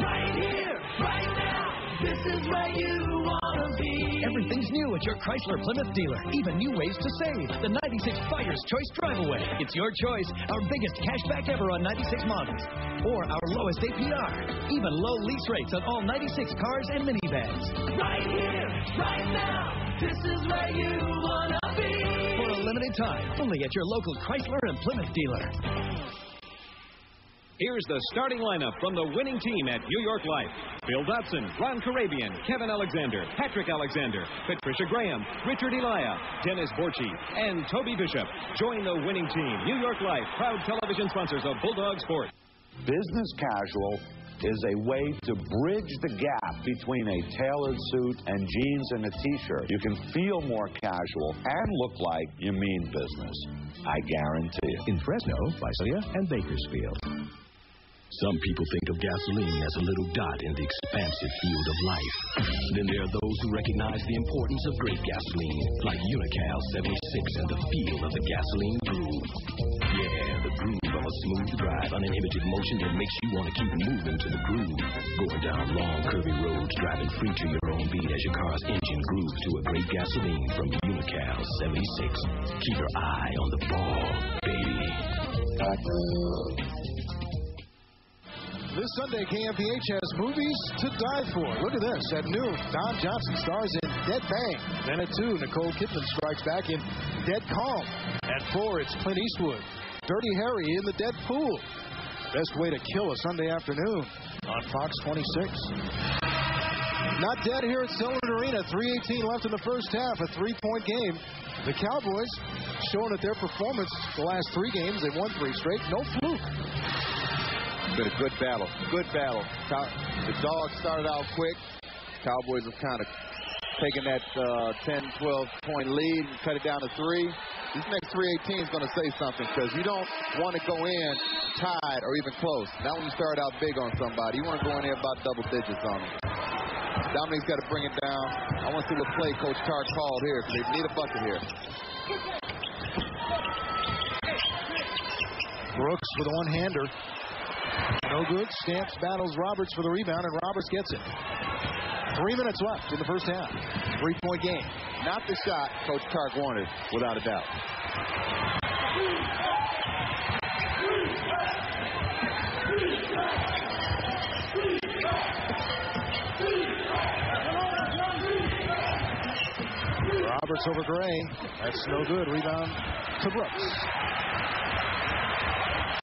Right here, right now. This is where you want to be. Everything's new at your Chrysler Plymouth dealer. Even new ways to save. The 96 Buyer's Choice Drive-Away. It's your choice. Our biggest cashback ever on 96 models. Or our lowest APR. Even low lease rates on all 96 cars and minivans. Right here, right now. This is where you want to be. For a limited time, only at your local Chrysler and Plymouth dealer. Here's the starting lineup from the winning team at New York Life. Bill Dotson, Ron Karabian, Kevin Alexander, Patrick Alexander, Patricia Graham, Richard Elia, Dennis Borchi, and Toby Bishop. Join the winning team. New York Life, proud television sponsors of Bulldog Sports. Business casual is a way to bridge the gap between a tailored suit and jeans and a t-shirt. You can feel more casual and look like you mean business. I guarantee it. In Fresno, Visalia, and Bakersfield. Some people think of gasoline as a little dot in the expansive field of life. Then there are those who recognize the importance of great gasoline, like Unical 76 and the feel of the gasoline groove. Yeah, the groove of a smooth drive, uninhibited motion that makes you want to keep moving to the groove. Going down long, curvy roads, driving free to your own beat as your car's engine grooves to a great gasoline from Unical 76. Keep your eye on the ball, baby. This Sunday, KMPH has movies to die for. Look at this. At noon, Don Johnson stars in Dead Bang. Then at 2, Nicole Kidman strikes back in Dead Calm. At 4, it's Clint Eastwood. Dirty Harry in the Dead Pool. Best way to kill a Sunday afternoon on Fox 26. Not dead here at Sullivan Arena. 3:18 left in the first half. A 3-point game. The Cowboys showing that their performance the last 3 games, they won 3 straight. No fluke. Been a good battle. Good battle. The Dogs started out quick. Cowboys have kind of taken that 10, 12-point lead and cut it down to 3. This next 3:18 is going to say something because you don't want to go in tied or even close. Not when you start out big on somebody. You want to go in there about double digits on them. Dominique's got to bring it down. I want to see what play Coach Tartt called here because they need a bucket here. Brooks with a one-hander. No good. Stamps battles Roberts for the rebound, and Roberts gets it. 3 minutes left in the first half. 3-point game. Not the shot Coach Tartt wanted, without a doubt. Roberts over Gray. That's no good. Rebound to Brooks.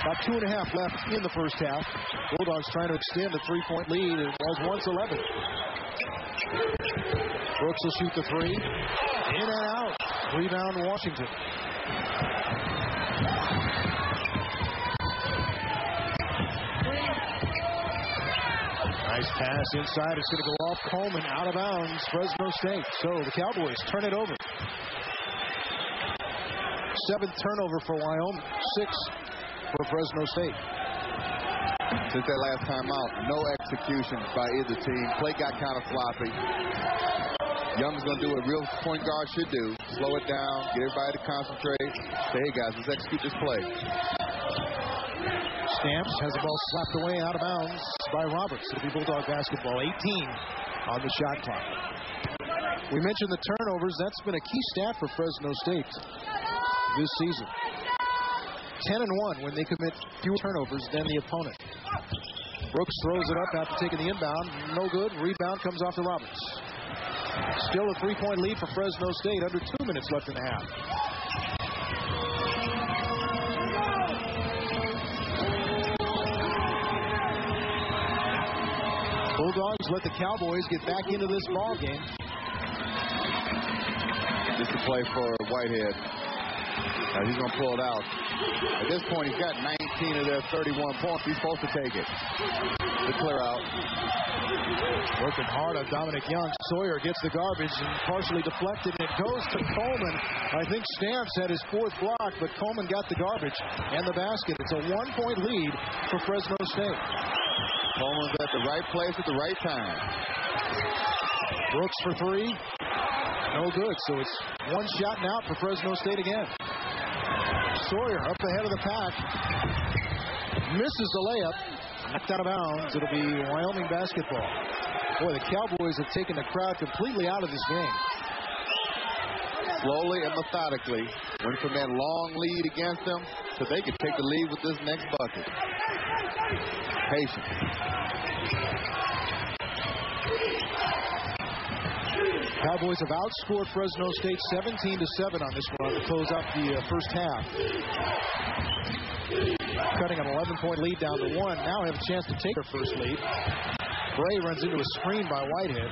About 2.5 left in the first half. Bulldogs trying to extend a 3-point lead. It was once 11. Brooks will shoot the 3. In and out. Rebound Washington. Nice pass inside. It's going to go off Coleman. Out of bounds. Fresno State. So the Cowboys turn it over. 7th turnover for Wyoming. 6 for Fresno State. Since that last time out, no execution by either team. Play got kind of sloppy. Young's going to do what a real point guard should do. Slow it down, get everybody to concentrate. Say, hey, guys, let's execute this play. Stamps has the ball slapped away out of bounds by Roberts. It'll be Bulldog basketball. 18 on the shot clock. We mentioned the turnovers. That's been a key stat for Fresno State this season. 10-1 when they commit fewer turnovers than the opponent. Brooks throws it up after taking the inbound. No good. Rebound comes off to Roberts. Still a 3-point lead for Fresno State. Under 2 minutes left in the half. Bulldogs let the Cowboys get back into this ball game. This is a play for Whitehead. He's going to pull it out. At this point, he's got 19 of their 31 points. He's supposed to take it. The clear out. Working hard on Dominic Young. Sawyer gets the garbage and partially deflected. It goes to Coleman. I think Stamps had his 4th block, but Coleman got the garbage and the basket. It's a 1-point lead for Fresno State. Coleman's at the right place at the right time. Brooks for 3. No good. So it's 1 shot and out for Fresno State again. Sawyer up ahead of the pack. Misses the layup. Knocked out of bounds. It'll be Wyoming basketball. Boy, the Cowboys have taken the crowd completely out of this game. Slowly and methodically went from that long lead against them so they could take the lead with this next bucket. Patience. Cowboys have outscored Fresno State 17-7 on this run to close out the first half. Cutting an 11-point lead down to 1. Now have a chance to take their first lead. Bray runs into a screen by Whitehead.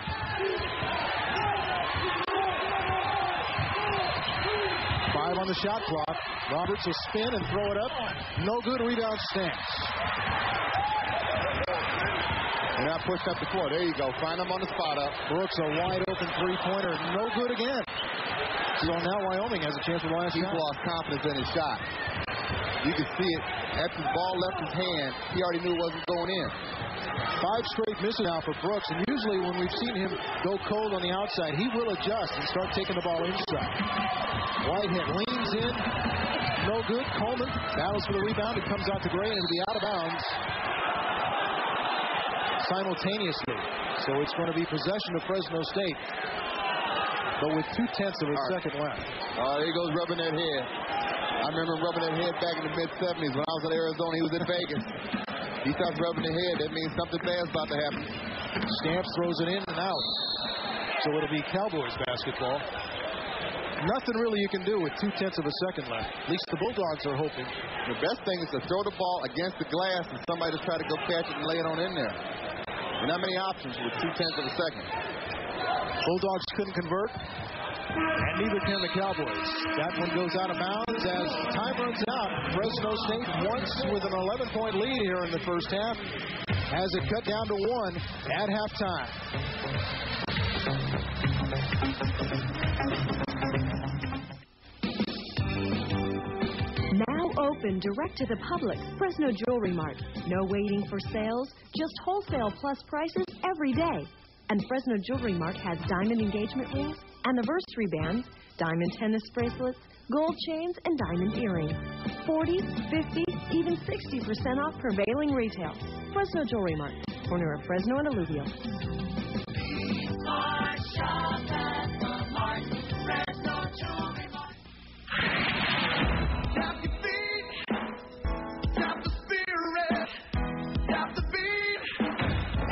Five on the shot clock. Roberts will spin and throw it up. No good. Rebound Stamps. And now pushed up the floor. There you go. Find them on the spot up. Brooks, a wide open 3-pointer. No good again. So now Wyoming has a chance with the last shot. He's lost confidence in his shot. You can see it. After the ball left his hand, he already knew it wasn't going in. 5 straight misses now for Brooks. And usually when we've seen him go cold on the outside, he will adjust and start taking the ball inside. Whitehead leans in. No good. Coleman battles for the rebound. It comes out to Gray and it'll be out of bounds simultaneously. So it's going to be possession of Fresno State, but with 0.2 of a second left. There he goes rubbing that head. I remember him rubbing that head back in the mid-70s when I was in Arizona. He was in Vegas. He starts rubbing the head. That means something bad's about to happen. Stamps throws it in and out. So it'll be Cowboys basketball. Nothing really you can do with 0.2 of a second left. At least the Bulldogs are hoping. The best thing is to throw the ball against the glass and somebody to try to go catch it and lay it on in there. Not many options with 0.2 of a second. Bulldogs couldn't convert, and neither can the Cowboys. That one goes out of bounds as time runs out. Fresno State, once with an 11-point lead here in the first half, has it cut down to 1 at halftime. Now open direct to the public, Fresno Jewelry Mart. No waiting for sales, just wholesale plus prices every day. And Fresno Jewelry Mart has diamond engagement rings, anniversary bands, diamond tennis bracelets, gold chains, and diamond earrings. 40, 50, even 60% off prevailing retail. Fresno Jewelry Mart, corner of Fresno and Alluvial. Shop at the Mart, Fresno Jewelry Mart. Tap your feet, tap the spirit, tap the beat.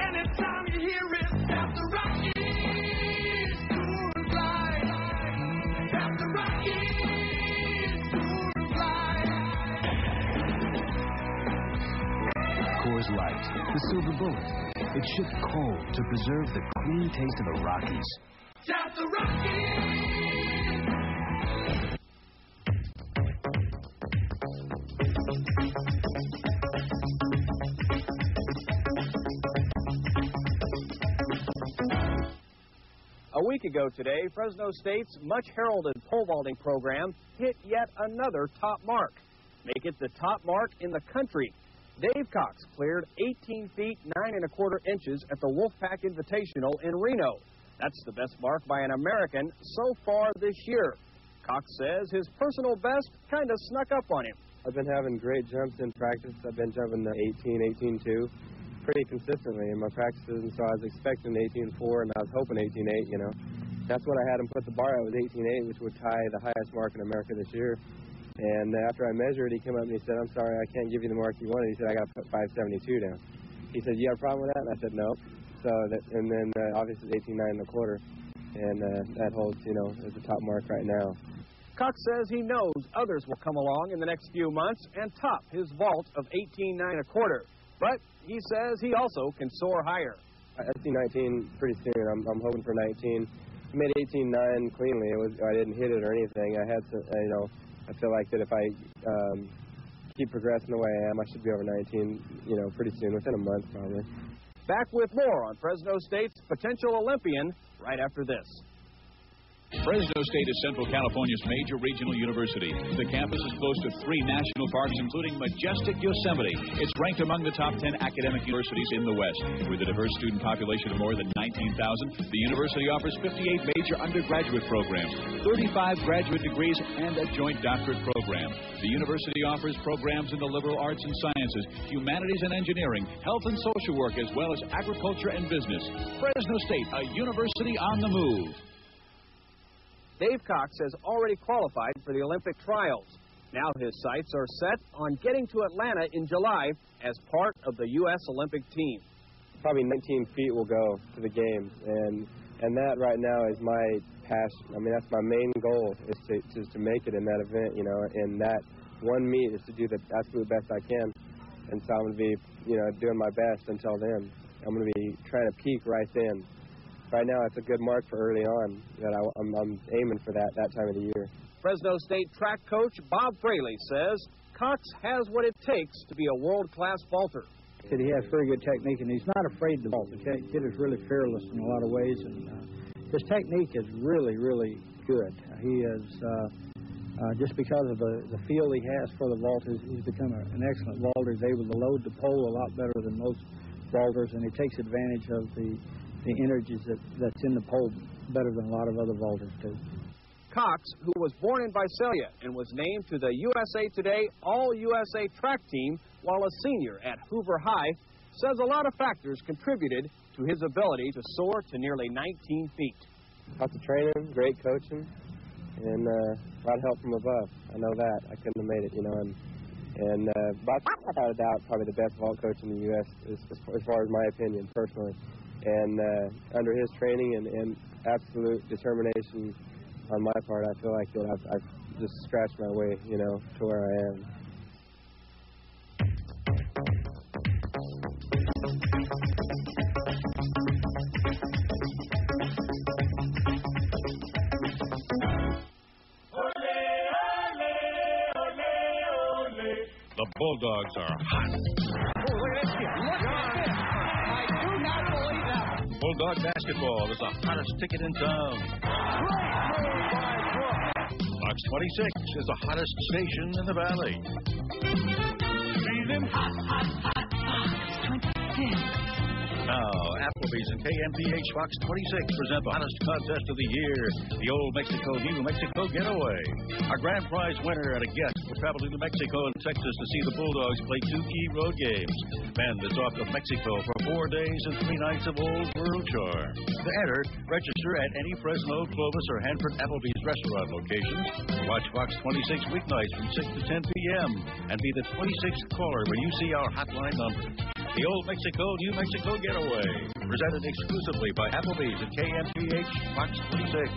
Anytime you hear it, tap the Rockies, tour and fly. Tap the Rockies, tour and fly. Coors Light, the silver bullet. It's shipped cold to preserve the clean taste of the Rockies. Tap the Rockies. A week ago today, Fresno State's much-heralded pole vaulting program hit yet another top mark. Make it the top mark in the country. Dave Cox cleared 18 feet 9 1/4 at the Wolfpack Invitational in Reno. That's the best mark by an American so far this year. Cox says his personal best kind of snuck up on him. I've been having great jumps in practice. I've been jumping the 18, 18.2 pretty consistently in my practices, and so I was expecting 18.4, and I was hoping 18.8, you know. That's what I had him put the bar at, was 18.8, which would tie the highest mark in America this year. And after I measured, he came up and he said, "I'm sorry, I can't give you the mark you wanted." He said, "I got to put 572 down." he said, "You have a problem with that?" And I said, "No." So and then obviously 18.9 in the quarter, and that holds, as the top mark right now. Cox says he knows others will come along in the next few months and top his vault of 18.9 a quarter. But he says he also can soar higher. I see 19 pretty soon. I'm hoping for 19. I made 18.9 cleanly. I didn't hit it or anything. I had to, I feel like that if I keep progressing the way I am, I should be over 19, pretty soon, within a month probably. Back with more on Fresno State's potential Olympian right after this. Fresno State is Central California's major regional university. The campus is close to 3 national parks, including majestic Yosemite. It's ranked among the top 10 academic universities in the West. With a diverse student population of more than 19,000, the university offers 58 major undergraduate programs, 35 graduate degrees, and a joint doctorate program. The university offers programs in the liberal arts and sciences, humanities and engineering, health and social work, as well as agriculture and business. Fresno State, a university on the move. Dave Cox has already qualified for the Olympic trials. Now his sights are set on getting to Atlanta in July as part of the U.S. Olympic team. Probably 19 feet will go to the games, and that right now is my passion. I mean, that's my main goal, is to make it in that event, and that one meet is to do the absolute best I can. And so I'm going to be, doing my best until then. I'm going to be trying to peak right then. Right now, it's a good mark for early on. That I'm aiming for that time of the year. Fresno State track coach Bob Fraley says Cox has what it takes to be a world-class vaulter. He has very good technique, and he's not afraid to vault. The kid is really fearless in a lot of ways, and his technique is really, really good. He is, just because of the feel he has for the vault, he's become an excellent vaulter. He's able to load the pole a lot better than most vaulters, and he takes advantage of the energies that's in the pole better than a lot of other vaulters do. Cox, who was born in Visalia and was named to the USA Today All-USA track team while a senior at Hoover High, says a lot of factors contributed to his ability to soar to nearly 19 feet. Lots of training, great coaching, and a lot of help from above. I know that. I couldn't have made it, and Bob, without a doubt, probably the best vault coach in the U.S. as far as my opinion, personally. And under his training and absolute determination on my part, I feel like that I've just scratched my way, to where I am. The Bulldogs are hot. Oh, look at this kid. Look at this. I do not believe that. Bulldog basketball is the hottest ticket in town. Great move by Brooks. Fox 26 is the hottest station in the valley. Feeling hot, hot, hot. Fox 26. Now, Applebee's and KMPH Fox 26 present the hottest contest of the year, the Old Mexico New Mexico Getaway. Our grand prize winner and a guest will travel to New Mexico and Texas to see the Bulldogs play 2 key road games. Then it's off to Mexico for 4 days and 3 nights of Old World Charm. To enter, register at any Fresno, Clovis, or Hanford Applebee's restaurant locations. Watch Fox 26 weeknights from 6 to 10 p.m. and be the 26th caller when you see our hotline number. The Old Mexico, New Mexico Getaway, presented exclusively by Applebee's and KMPH Fox 26.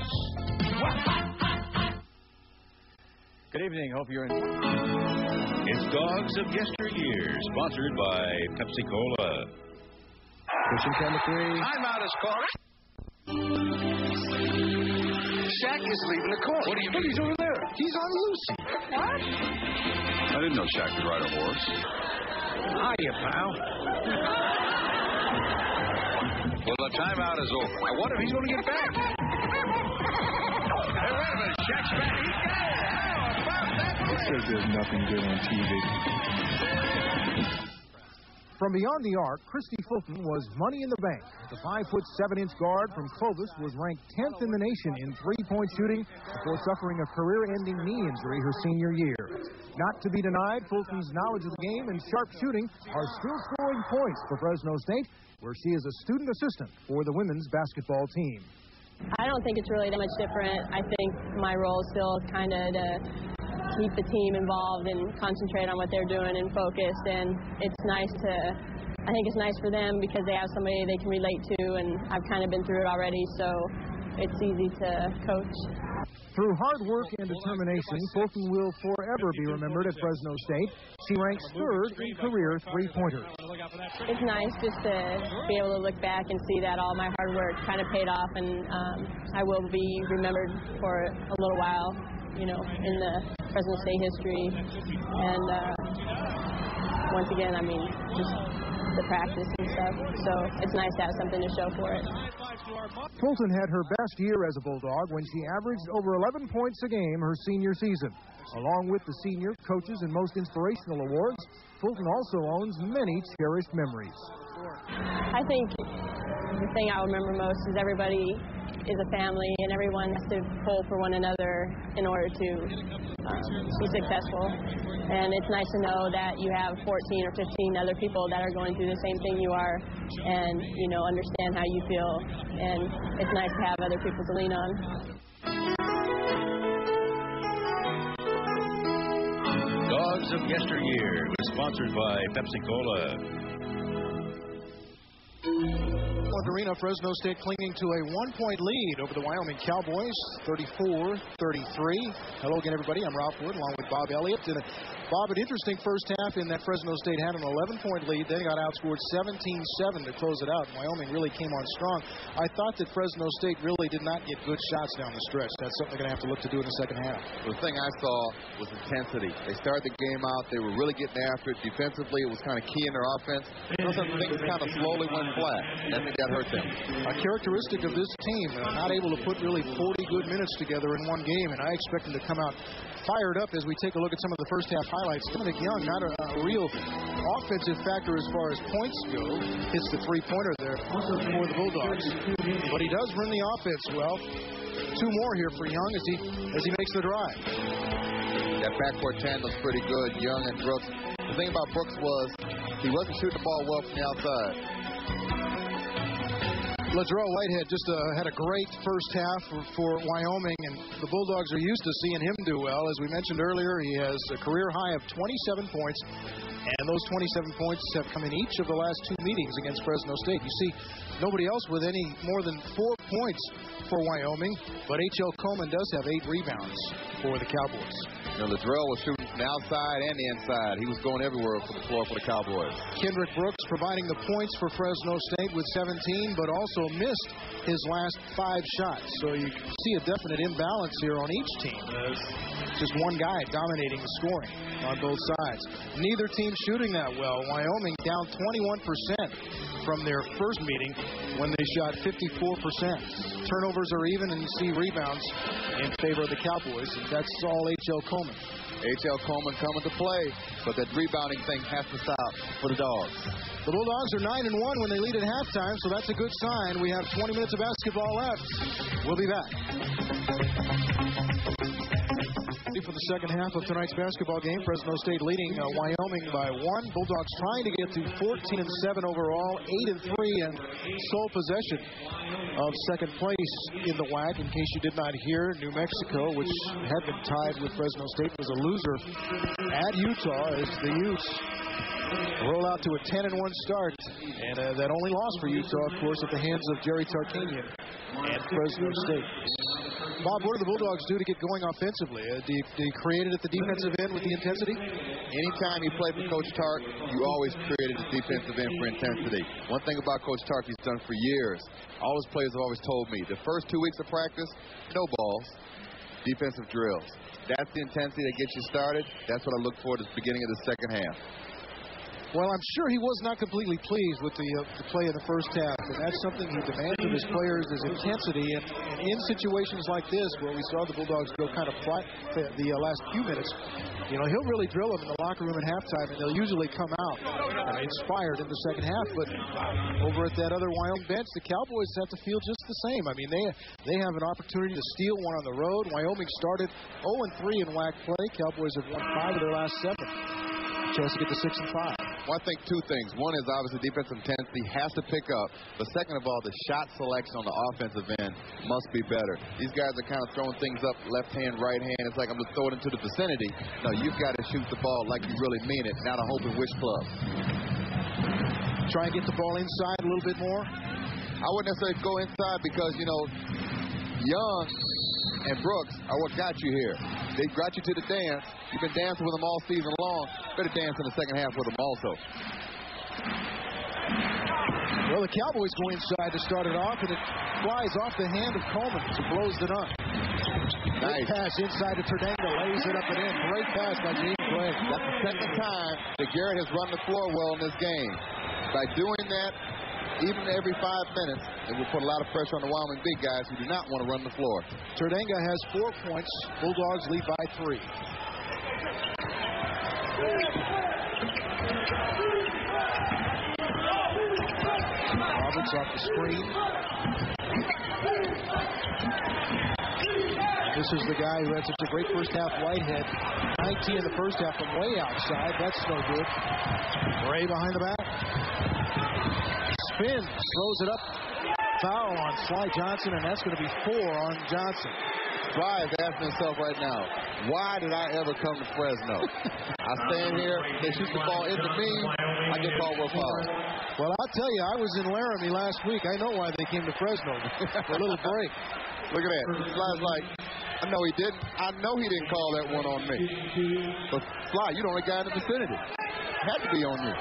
Good evening. Hope you're in. It's Dogs of Yesteryear, sponsored by Pepsi Cola. Pushing camera 3. Timeout is called. Shaq is leaving the court. What do you mean? He's over there. He's on Lucy. What? I didn't know Shaq could ride a horse. Hiya, pal. Well, the timeout is over. I wonder if he's going to get back. Hey, wait a minute. Shaq's back. He got it. How about that? It says there's nothing good on TV. From beyond the arc, Christy Fulton was money in the bank. The 5'7" guard from Clovis was ranked 10th in the nation in three-point shooting before suffering a career-ending knee injury her senior year. Not to be denied, Fulton's knowledge of the game and sharp shooting are still scoring points for Fresno State, where she is a student assistant for the women's basketball team. I don't think it's really that much different. I think my role is still kind of to keep the team involved and concentrate on what they're doing and focused. And it's nice to I think it's nice for them because they have somebody they can relate to, and I've kind of been through it already, so it's easy to coach. Through hard work and determination, Fulton will forever be remembered at Fresno State. She ranks third in career three-pointers. It's nice just to be able to look back and see that all my hard work kind of paid off, and I will be remembered for a little while, you know, in the Fresno State history. And once again, I mean, just the practice and stuff. So it's nice to have something to show for it. Fulton had her best year as a Bulldog when she averaged over 11 points a game her senior season. Along with the senior, coaches, and most inspirational awards, Fulton also owns many cherished memories. I think the thing I'll remember most is everybody is a family and everyone has to pull for one another in order to be successful. And it's nice to know that you have 14 or 15 other people that are going through the same thing you are and, you know, understand how you feel. And it's nice to have other people to lean on. Dogs of Yesteryear was sponsored by Pepsi-Cola. Arena, Fresno State clinging to a one-point lead over the Wyoming Cowboys, 34-33. Hello again, everybody. I'm Ralph Wood, along with Bob Elliott. And Bob, an interesting first half in that Fresno State had an 11-point lead, then got outscored 17-7 to close it out. Wyoming really came on strong. I thought that Fresno State really did not get good shots down the stretch. That's something they're going to have to look to do in the second half. The thing I saw was intensity. They started the game out. They were really getting after it. Defensively, it was kind of key in their offense. Those other things kind of slowly went flat. I think that hurt them. A characteristic of this team, not able to put really 40 good minutes together in one game, and I expect them to come out fired up as we take a look at some of the first half highlights. Dominic Young, not a real offensive factor as far as points go, hits the three-pointer there for the Bulldogs, but he does run the offense well. Two more here for Young as he makes the drive. That backcourt tandem's pretty good, Young and Brooks. The thing about Brooks was he wasn't shooting the ball well from the outside. Ladrell Whitehead just had a great first half for Wyoming, and the Bulldogs are used to seeing him do well. As we mentioned earlier, he has a career high of 27 points, and those 27 points have come in each of the last two meetings against Fresno State. You see nobody else with any more than 4 points for Wyoming, but H.L. Coleman does have 8 rebounds for the Cowboys. You know, Ladrell was shooting from the outside and the inside. He was going everywhere for the floor for the Cowboys. Kendrick Brooks providing the points for Fresno State with 17, but also missed his last 5 shots. So you can see a definite imbalance here on each team. Just one guy dominating the scoring on both sides. Neither team shooting that well. Wyoming down 21% from their first meeting when they shot 54%. Turnovers are even, and you see rebounds in favor of the Cowboys, and that's all H.L. Coleman. H.L. Coleman coming to play, but that rebounding thing has to stop for the Dogs. The Bulldogs are 9-1 when they lead at halftime, so that's a good sign. We have 20 minutes of basketball left. We'll be back. For the second half of tonight's basketball game, Fresno State leading Wyoming by 1. Bulldogs trying to get to 14-7 overall, 8-3, and sole possession of second place in the WAC. In case you did not hear, New Mexico, which had been tied with Fresno State, was a loser at Utah as the Utes roll out to a 10-1 start. And that only loss for Utah, of course, at the hands of Jerry Tarkanian and Fresno State. Bob, what do the Bulldogs do to get going offensively? Do you create it at the defensive end with the intensity? Anytime you play for Coach Tark, you always created the defensive end for intensity. One thing about Coach Tark he's done for years, all his players have always told me, the first 2 weeks of practice, no balls, defensive drills. That's the intensity that gets you started. That's what I look for at the beginning of the second half. Well, I'm sure he was not completely pleased with the play in the first half, and that's something he demands of his players is intensity. And in situations like this, where we saw the Bulldogs go kind of flat the last few minutes, you know, he'll really drill them in the locker room at halftime, and they'll usually come out inspired in the second half. But over at that other Wyoming bench, the Cowboys have to feel just the same. I mean, they have an opportunity to steal one on the road. Wyoming started 0-3 in WAC play. Cowboys have won 5 of their last 7. Chance to get to 6-5. Well, I think 2 things. One is obviously defensive intensity has to pick up. But second of all, the shot selection on the offensive end must be better. These guys are kind of throwing things up left hand, right hand. It's like I'm going to throw it into the vicinity. No, you've got to shoot the ball like you really mean it, not a hope and wish club. Try and get the ball inside a little bit more. I wouldn't necessarily go inside because, you know, Young and Brooks are what got you here. They got you to the dance. You've been dancing with them all season long. Better dance in the second half with them also. Well, the Cowboys go inside to start it off, and it flies off the hand of Coleman, who blows it up. Nice pass inside to Terdenga, lays it up and in. Great pass by James Gray. That's the second time that Garrett has run the floor well in this game. By doing that, even every 5 minutes, it will put a lot of pressure on the Wyoming big guys who do not want to run the floor. Terdenga has 4 points. Bulldogs lead by 3. Roberts off the screen. This is the guy who had such a great first half, Whitehead. 19 in the first half from way outside. That's no good. Ray behind the back. Spins, throws it up. Foul on Sly Johnson, and that's going to be 4 on Johnson. Sly is asking himself right now, why did I ever come to Fresno? I stand here, they shoot the ball into me, I get Caldwell foul. Well, I'll tell you, I was in Laramie last week. I know why they came to Fresno for a little break. Look at that. Sly's like, I know he didn't. I know he didn't call that one on me. But Sly, you're the only guy in the vicinity. Had to be on you.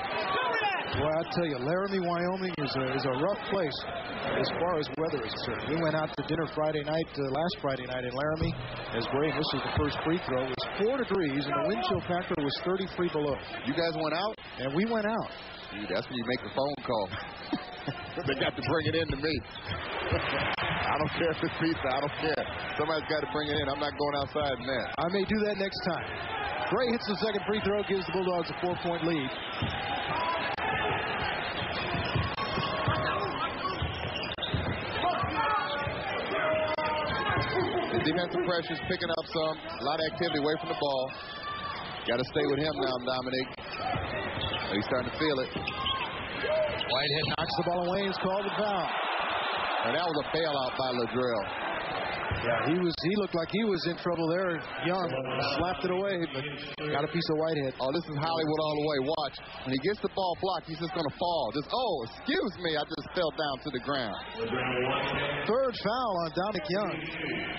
Well, I tell you, Laramie, Wyoming is a rough place as far as weather is concerned. We went out to dinner Friday night, last Friday night in Laramie. As Gray misses the first free throw, it was 4 degrees, and the wind chill factor was 33 below. You guys went out? And we went out. Dude, that's when you make the phone call. They got to bring it in to me. I don't care if it's pizza. I don't care. Somebody's got to bring it in. I'm not going outside in that. I may do that next time. Gray hits the second free throw, gives the Bulldogs a 4-point lead. The defensive pressure is picking up some. A lot of activity away from the ball. Got to stay with him now, Dominic. He's starting to feel it. Whitehead knocks the ball away and is called a foul. And that was a bailout by Ladrell. Yeah, he looked like he was in trouble there. Young slapped it away, but got a piece of Whitehead. Oh, this is Hollywood all the way. Watch. When he gets the ball blocked, he's just going to fall. Excuse me, I just fell down to the ground. Third foul on Dominic Young.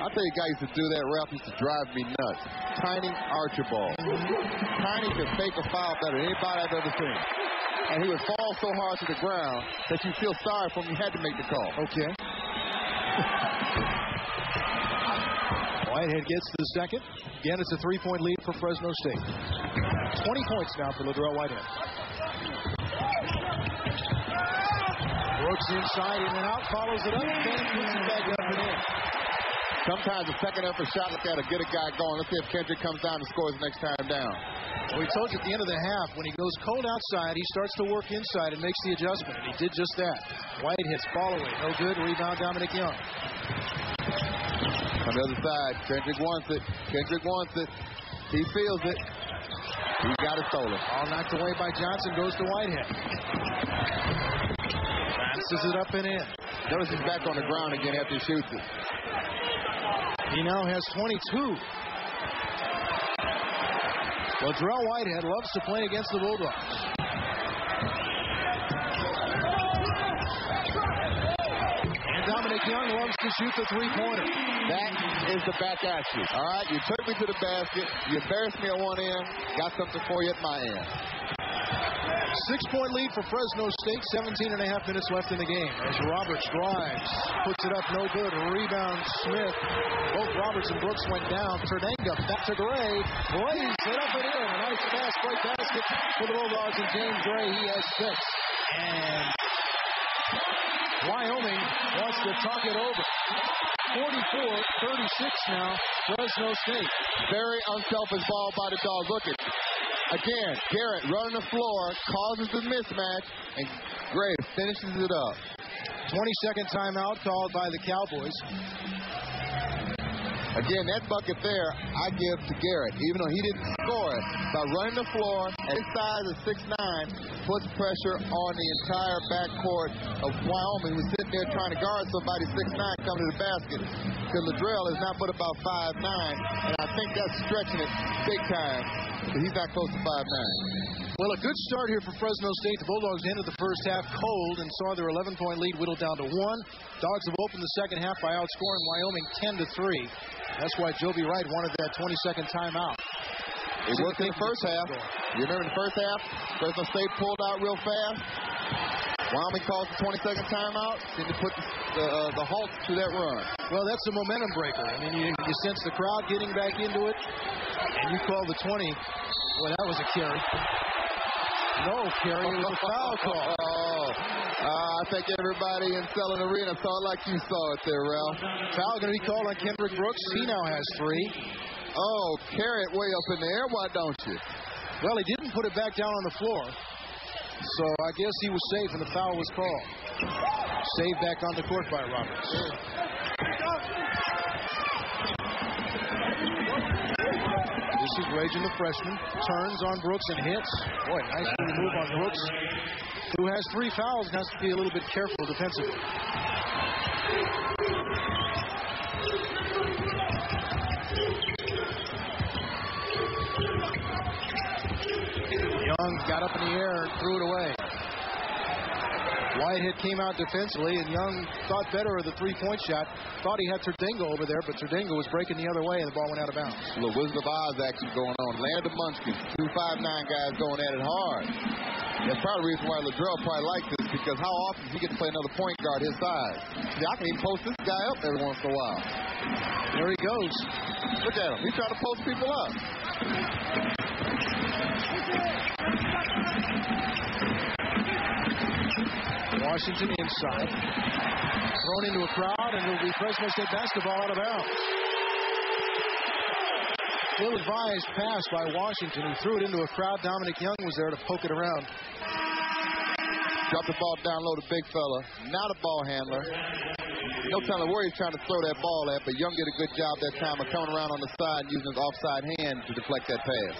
I'll tell you, guys used to do that. Ralph used to drive me nuts. Tiny Archibald. Tiny could fake a foul better than anybody I've ever seen. And he would fall so hard to the ground that you feel sorry for him. You had to make the call. Okay. Whitehead gets the second. Again, it's a 3-point lead for Fresno State. 20 points now for Ladrell Whitehead. Brooks inside, in and out, follows it up, then puts it back up and in. Sometimes a second effort shot like that will get a guy going. Let's see if Kendrick comes down and scores next time down. Well, we told you at the end of the half, when he goes cold outside, he starts to work inside and makes the adjustment, and he did just that. Whitehead's following, no good. Rebound, Dominic Young. On the other side, Kendrick wants it. Kendrick wants it. He feels it. He got it stolen. All knocked away by Johnson, goes to Whitehead. Bounces it up and in. Notice he's back on the ground again after he shoots it. He now has 22. Ladrell Whitehead loves to play against the Bulldogs. And Dominic Young loves to shoot the three-pointer. That is the back at you. All right, you took me to the basket. You embarrassed me at one end. Got something for you at my end. 6-point lead for Fresno State. 17 and a half minutes left in the game. As Roberts drives, puts it up, no good. Rebound, Smith. Both Roberts and Brooks went down. Terdenga back to Gray. Lays it up and in. A nice fast break basket for the Bulldogs, and James Gray, he has 6. And Wyoming wants to talk it over. 44-36 now, Fresno State. Very unselfish ball by the Dogs. Look at again, Garrett running the floor, causes the mismatch, and Gray finishes it up. 20-second timeout called by the Cowboys. Again, that bucket there, I give to Garrett, even though he didn't score it. By running the floor, at his size of 6'9", puts pressure on the entire backcourt of Wyoming, who's sitting there trying to guard somebody 6'9", coming to the basket. Because Ladrell is not but about 5'9", and I think that's stretching it big time, because he's not close to 5'9". Well, a good start here for Fresno State. The Bulldogs ended the first half cold and saw their 11-point lead whittled down to 1. Dogs have opened the second half by outscoring Wyoming 10-3. That's why Joby Wright wanted that 20-second timeout. It worked in the first half. You remember in the first half, Fresno State pulled out real fast. Wyoming calls the 20-second timeout. Seemed to put the halt to that run. Well, that's a momentum breaker. I mean, you sense the crowd getting back into it, and you call the 20. Well, that was a carry. No carry, it was a foul call. I think everybody in Selland Arena saw it like you saw it there, Ralph. Foul going to be called on Kendrick Brooks. He now has 3. Oh, carry it way up in the air. Why don't you? Well, he didn't put it back down on the floor. So I guess he was safe and the foul was called. Saved back on the court by Roberts. This is Rajan, the freshman. Turns on Brooks and hits. Boy, nice move on Brooks, who has 3 fouls and has to be a little bit careful defensively. Young got up in the air and threw it away. Whitehead came out defensively, and Young thought better of the 3-point shot. Thought he had Turdingo over there, but Turdingo was breaking the other way, and the ball went out of bounds. A little Wizard of Oz action going on. Landed the Munchkin. 2 5'9" guys going at it hard. That's part of the reason why Laudrell probably likes this, because how often he gets to play another point guard his size. See, I can even post this guy up every once in a while. There he goes. Look at him. He's trying to post people up. Washington inside. Thrown into a crowd, and it'll be Fresno State basketball out of bounds. Ill-advised pass by Washington, who threw it into a crowd. Dominic Young was there to poke it around. Dropped the ball down low to big fella. Not a ball handler. No telling where he's trying to throw that ball at, but Young did a good job that time of coming around on the side and using his offside hand to deflect that pass.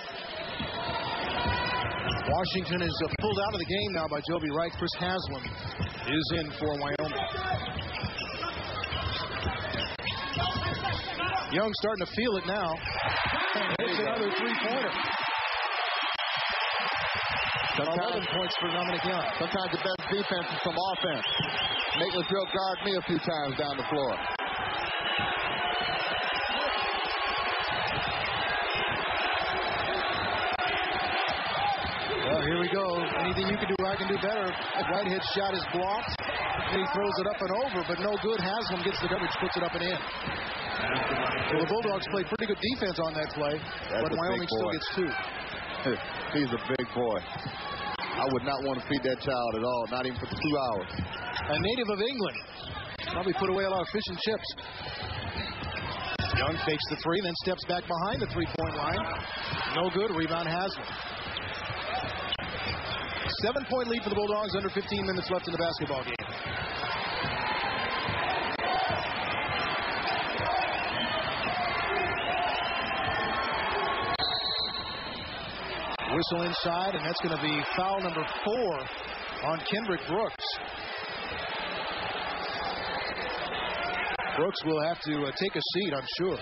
Washington is pulled out of the game now by Joby Wright. Chris Haslam is in for Wyoming. Young starting to feel it now. And hits another 3-pointer. 11 points for Dominic Young. Sometimes the best defense is from offense. Nate Laudrell guarded me a few times down the floor. Well, here we go. Anything you can do, I can do better. Whitehead's shot is blocked. And he throws it up and over, but no good. Haslam gets the coverage, puts it up and in. Well, the Bulldogs played pretty good defense on that play, but Wyoming still gets 2. He's a big boy. I would not want to feed that child at all, not even for 2 hours. A native of England. Probably put away a lot of fish and chips. Young fakes the 3, then steps back behind the 3-point line. No good. Rebound Haslam. 7-point lead for the Bulldogs, under 15 minutes left in the basketball game. Whistle inside, and that's going to be foul number 4 on Kendrick Brooks. Brooks will have to take a seat, I'm sure.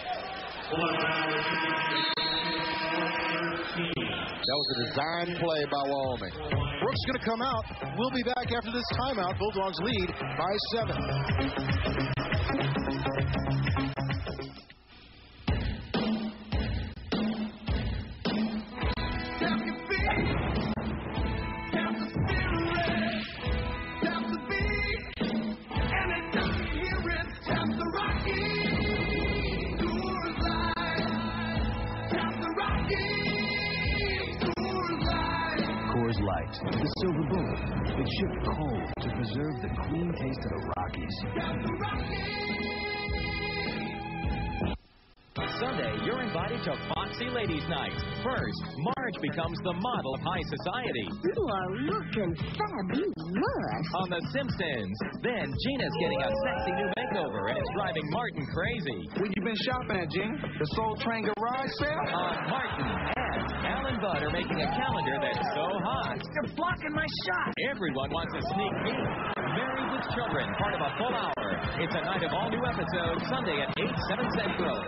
That was a design play by Wyoming. Brooks going to come out. We'll be back after this timeout. Bulldogs lead by 7. The Silver Bullet. It's shipped cold to preserve the clean taste of the Rockies. Sunday, you're invited to Foxy Ladies Night. First, Marge becomes the model of high society. You are looking fabulous. On The Simpsons. Then, Gina's getting a sexy new makeover, and it's driving Martin crazy. Where you been shopping at, Gina? The Soul Train garage sale? Martin and Al and Bud are making a calendar that's so hot. You're blocking my shot. Everyone wants a sneak peek. Married with Children, part of a full hour. It's a night of all new episodes, Sunday at 8, 7 Central.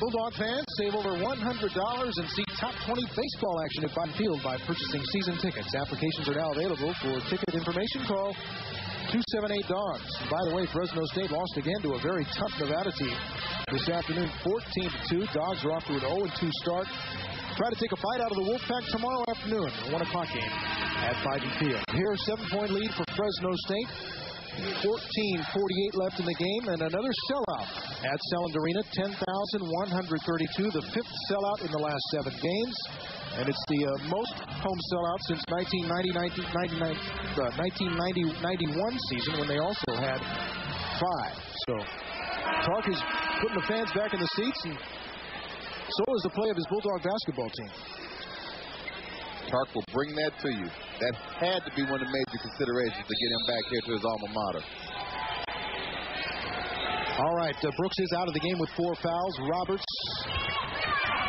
Bulldog fans save over $100 and see top 20 baseball action at Biden Field by purchasing season tickets. Applications are now available. For ticket information, call 278-DOGS. By the way, Fresno State lost again to a very tough Nevada team this afternoon, 14-2. Dogs are off to an 0-2 start. Try to take a bite out of the Wolfpack tomorrow afternoon, a 1 o'clock game at Biden Field. Here, 7-point lead for Fresno State. 14:48 left in the game, and another sellout at Selland Arena, 10,132, the fifth sellout in the last 7 games, and it's the most home sellout since 1990-91 season, when they also had 5. So Tark is putting the fans back in the seats, and so is the play of his Bulldog basketball team. Tark will bring that to you. That had to be one of the major considerations to get him back here to his alma mater. All right, Brooks is out of the game with 4 fouls. Roberts,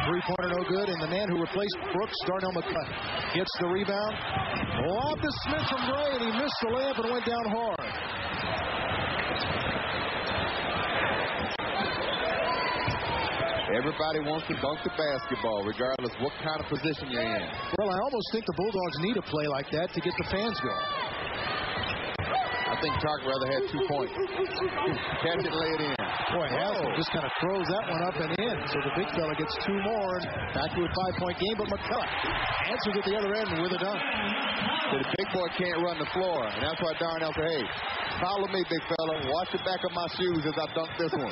three-pointer no good, and the man who replaced Brooks, Darnell McCutt, gets the rebound. Lob to Smith from Gray, and he missed the layup and went down hard. Everybody wants to dunk the basketball, regardless what kind of position you're in. Well, I almost think the Bulldogs need a play like that to get the fans going. I think Tark rather had 2 points. Catch it, lay it in. Boy, Haslam just kind of throws that one up and in. So the big fella gets 2 more, and back to a 5-point game. But McCutt answers at the other end with a dunk. So the big boy can't run the floor, and that's why Darnell said, hey, follow me, big fella. Watch the back of my shoes as I dunk this one.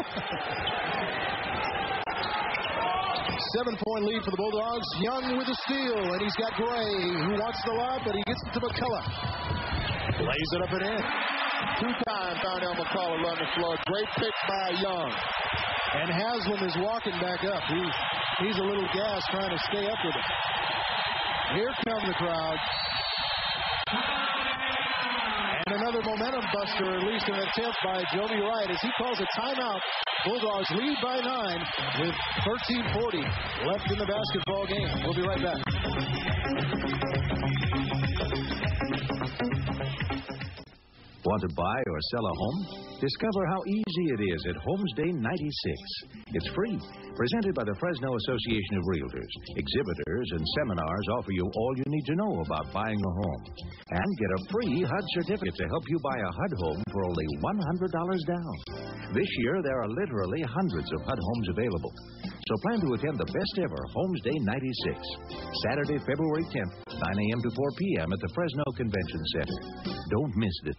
7-point lead for the Bulldogs. Young with a steal, and he's got Gray, who wants the lob, but he gets it to McCullough. Lays it up and in. 2 times Darnell McCullough run the floor. Great pick by Young. And Haslam is walking back up. He's a little gassed trying to stay up with it. Here come the crowd. And another momentum buster, at least an attempt by Joby Wright, as he calls a timeout. Bulldogs lead by 9 with 13:40 left in the basketball game. We'll be right back. Want to buy or sell a home? Discover how easy it is at Homes Day 96. It's free. Presented by the Fresno Association of Realtors. Exhibitors and seminars offer you all you need to know about buying a home. And get a free HUD certificate to help you buy a HUD home for only $100 down. This year, there are literally hundreds of HUD homes available. So plan to attend the best ever Homes Day 96. Saturday, February 10th, 9 a.m. to 4 p.m. at the Fresno Convention Center. Don't miss it.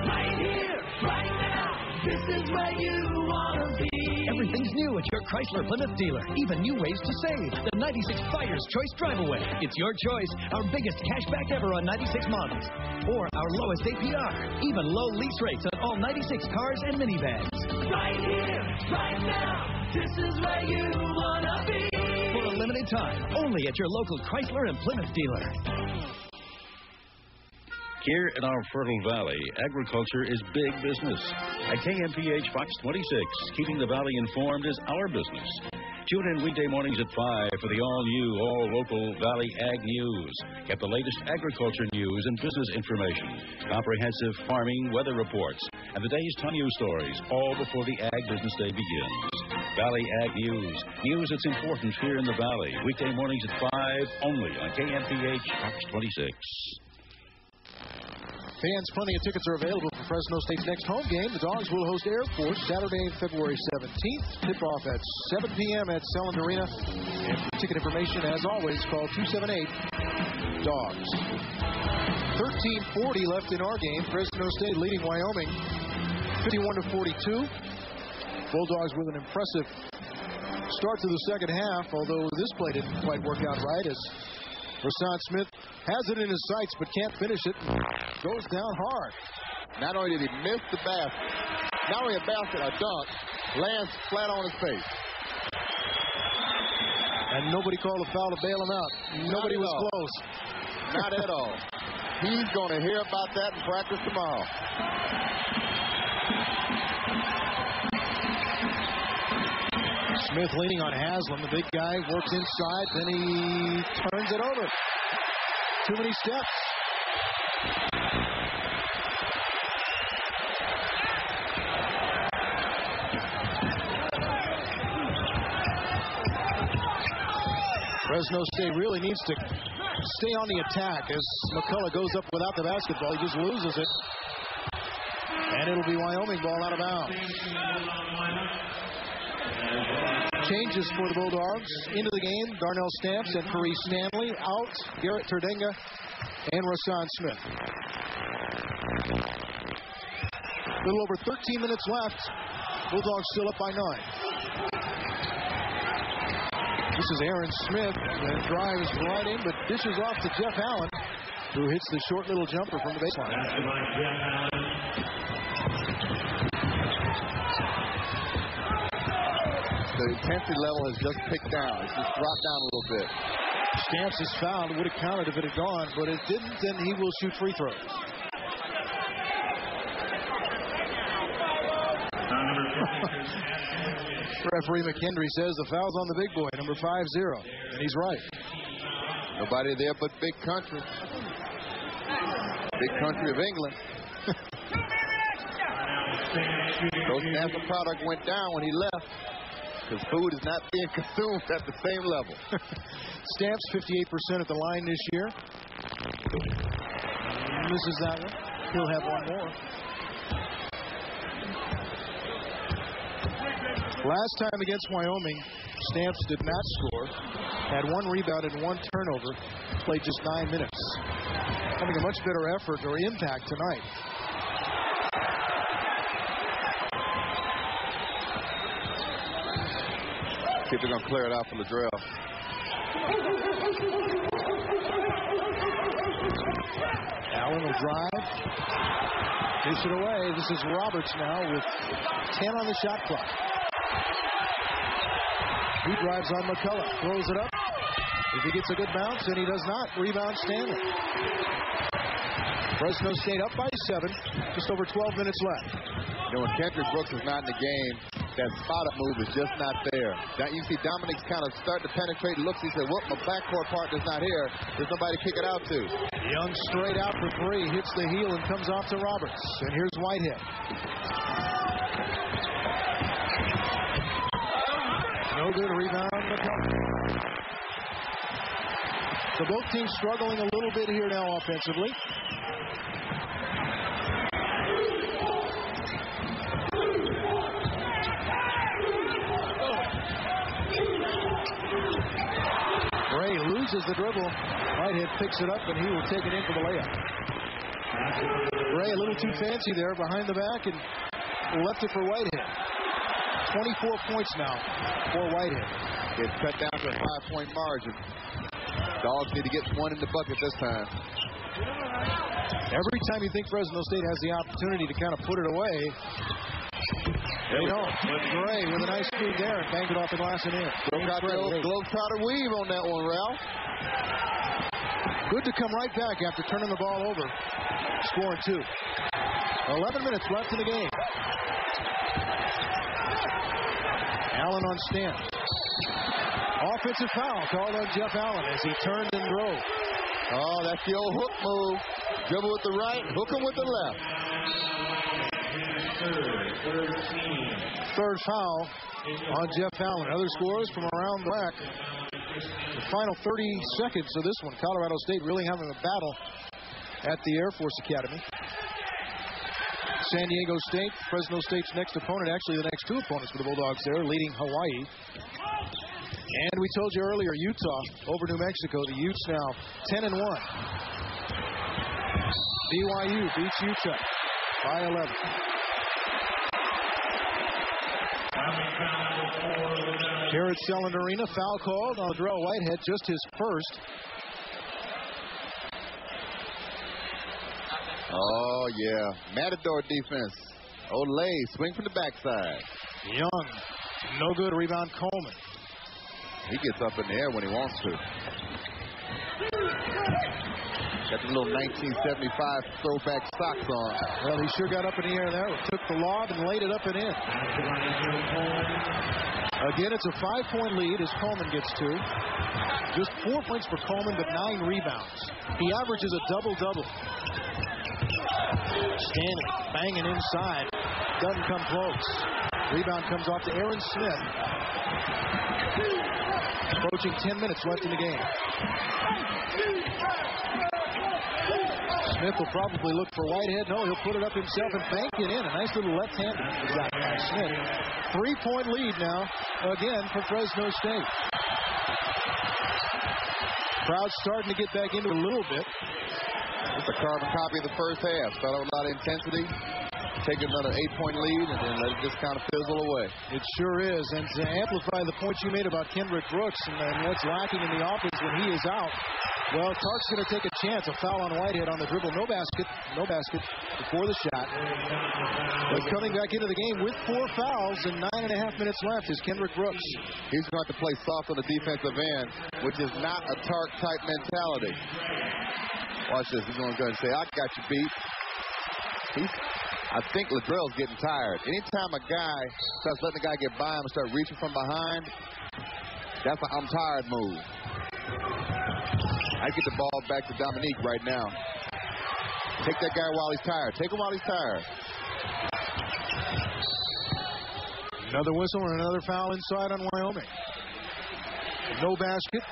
Right here, right now, this is where you want to be. Everything's new at your Chrysler Plymouth dealer. Even new ways to save. The 96 Buyer's Choice Drive-Away. It's your choice. Our biggest cashback ever on 96 models. Or our lowest APR. Even low lease rates on all 96 cars and minivans. Right here, right now, this is where you want to be. For a limited time, only at your local Chrysler and Plymouth dealer. Here in our fertile valley, agriculture is big business. At KMPH Fox 26, keeping the valley informed is our business. Tune in weekday mornings at 5 for the all-new, all-local Valley Ag News. Get the latest agriculture news and business information, comprehensive farming weather reports, and the day's top news stories, all before the Ag Business Day begins. Valley Ag News. News that's important here in the valley. Weekday mornings at 5, only on KMPH Fox 26. Fans, plenty of tickets are available for Fresno State's next home game. The Dogs will host Air Force Saturday, February 17th. Tip-off at 7 p.m. at Selland Arena. And for ticket information, as always, call 278-DOGS. 13:40 left in our game. Fresno State leading Wyoming 51-42. Bulldogs with an impressive start to the second half, although this play didn't quite work out right as Rasan Smith has it in his sights but can't finish it. Goes down hard. Not only did he miss the basket, not only a basket, a dunk, lands flat on his face. And nobody called a foul to bail him out. Nobody was close. Not at all. He's going to hear about that in practice tomorrow. Smith leaning on Haslam. The big guy works inside, then he turns it over. Too many steps. Fresno State really needs to stay on the attack as McCullough goes up without the basketball. He just loses it. And it'll be Wyoming ball out of bounds. Changes for the Bulldogs. Into the game, Darnell Stamps and Paris Stanley. Out, Garrett Terdenga and Rasan Smith. A little over 13 minutes left. Bulldogs still up by 9. This is Aaron Smith. The drives right in, but dishes off to Jeff Allen, who hits the short little jumper from the baseline. The intensity level has just picked down. It's just dropped down a little bit. Stamps is fouled. It would have counted if it had gone, but it didn't, and he will shoot free throws. Referee McHenry says the foul's on the big boy, number 50, and he's right. Nobody there but Big Country. Big Country of England. Those Napa product went down when he left because food is not being consumed at the same level. Stamps 58% at the line this year. Misses that one. He'll have one more. Last time against Wyoming, Stamps did not score. Had 1 rebound and 1 turnover. Played just 9 minutes. Having a much better effort or impact tonight. See if they're going to clear it out for Laddrell. Allen will drive. Dish it away. This is Roberts now with 10 on the shot clock. He drives on McCullough. Throws it up. If he gets a good bounce, and he does not. Rebound Stanley. Fresno State up by 7. Just over 12 minutes left. You know, when Kendrick Brooks is not in the game, that spot-up move is just not there. You see Dominic's kind of starting to penetrate. Looks, he said, whoop, my backcourt partner's not here. There's nobody to kick it out to. Young straight out for 3. Hits the heel and comes off to Roberts. And here's Whitehead. No good. Rebound. So both teams struggling a little bit here now offensively. Gray loses the dribble. Whitehead picks it up, and he will take it in for the layup. Gray a little too fancy there behind the back and left it for Whitehead. 24 points now for Whitehead. It's cut down to a 5-point margin. Dogs need to get one in the bucket this time. Every time you think Fresno State has the opportunity to kind of put it away, they don't. But Gray with a nice feed there and banged it off the glass and in. Got the old Globetrotter weave on that one, Ralph. Good to come right back after turning the ball over. Scoring 2. 11 minutes left in the game. Allen on Stamp. Offensive foul called on Jeff Allen as he turned and drove. Oh, that's the old hook move. Dribble with the right, hook him with the left. Third foul on Jeff Allen. Other scores from around the rack. The final 30 seconds of this one. Colorado State really having a battle at the Air Force Academy. San Diego State, Fresno State's next opponent, actually the next 2 opponents for the Bulldogs there, leading Hawaii. And we told you earlier, Utah over New Mexico. The Utes now 10-1. BYU beats Utah by 11. Here at Selland Arena, foul called on Laddrell Whitehead, just his first. Oh, yeah. Matador defense. Olay, swing from the backside. Young, no good. Rebound Coleman. He gets up in the air when he wants to. Got the little 1975 throwback socks on. Well, he sure got up in the air there. Took the lob and laid it up and in. Again, it's a 5-point lead as Coleman gets 2. Just 4 points for Coleman, but 9 rebounds. He averages a double-double. Stanley banging inside. Doesn't come close. Rebound comes off to Aaron Smith. Approaching 10 minutes left in the game. Smith will probably look for Whitehead. No, he'll put it up himself and bank it in. A nice little left-handed shot by Smith. 3-point lead now, again, for Fresno State. Crowd starting to get back into it a little bit. It's a carbon copy of the first half. Started with a lot of intensity. Take another 8-point lead and then let it just kind of fizzle away. It sure is. And to amplify the point you made about Kendrick Brooks and what's lacking in the offense when he is out, well, Tark's going to take a chance. A foul on Whitehead on the dribble. No basket before the shot. But coming back into the game with 4 fouls and 9.5 minutes left is Kendrick Brooks. He's going to have to play soft on the defensive end, which is not a Tark-type mentality. Watch this. He's going to go and say, I got you beat. I think Laddrell's getting tired. Anytime a guy starts letting the guy get by him and start reaching from behind, that's an I'm tired move. I get the ball back to Dominique right now. Take that guy while he's tired. Take him while he's tired. Another whistle and another foul inside on Wyoming. No basket.